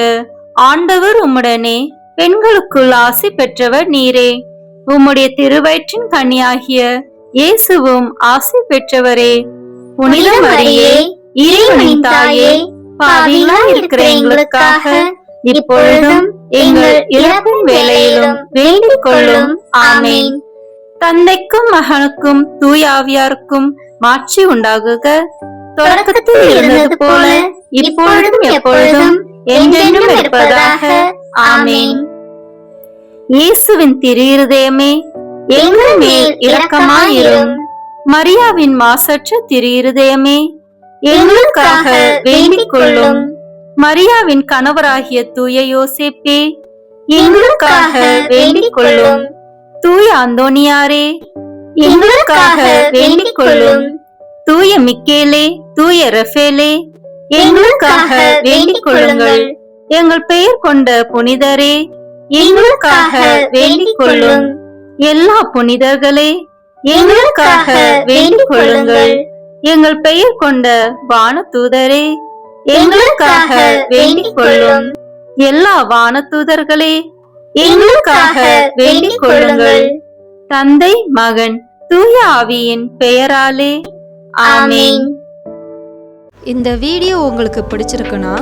ஆண்டவர் உம்முடனே, பெண்களுக்குள் ஆசி பெற்றவர் நீரே. உம்முடைய திருவயிற்றின் கனியாகிய இயேசுவும் ஆசி பெற்றவரே. புனித மரியே, இறைவனின் தாயே, பாவிகளாய் இருக்கிற எங்களுக்காக இப்பொழுதும் எங்கள் இறப்பின் வேளையிலும் வேண்டிக் கொள்ளும். ஆமென். தந்தைக்கும் மகனுக்கும் தூய ஆவியாருக்கும் மாட்சி உண்டாகுக. தொடக்கத்தில் இருந்தது போல இப்பொழுதும் எப்பொழுதும் என்றென்றும் இருப்பதாக. ஆமென். இயேசுவின் திரு இருதயமே, எங்கள் மேல் இரக்கமாயிரும். மரியாவின் மாசற்ற திரு இருதயமே, எங்களுக்காக வேண்டிக் கொள்ளும். மரியாவின் கணவராகிய தூய யோசேப்பே, எங்களுக்காக வேண்டிக் கொள்ளும். தூய அந்தோனியாரே, எங்களுக்காக வேண்டிக் கொள்ளும். தூய மிக்கேலே, தூய ரஃபேலே, எங்களுக்காக வேண்டிக் கொள்ளுங்கள். எங்கள் பெயர் கொண்ட புனிதரே, எங்களுக்காக வேண்டிக் கொள்ளும். எல்லா புனிதர்களே, எங்களுக்காக வேண்டிக் கொள்ளுங்கள். எங்கள் பெயர் கொண்ட வானதூதரே, எங்களுக்காக வேண்டிக் கொள்ளும். எல்லா வானதூதர்களே, எங்களுக்காக வேண்டிக் கொள்ளுங்கள். தந்தை, மகன், தூய ஆவியின் பெயராலே. ஆமென். இந்த வீடியோ உங்களுக்கு பிடிச்சிருக்குன்னா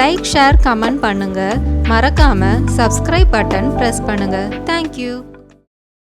லைக், ஷேர், கமெண்ட் பண்ணுங்க. மறக்காம சப்ஸ்கிரைப் பட்டன் பிரஸ் பண்ணுங்க. தேங்க்யூ.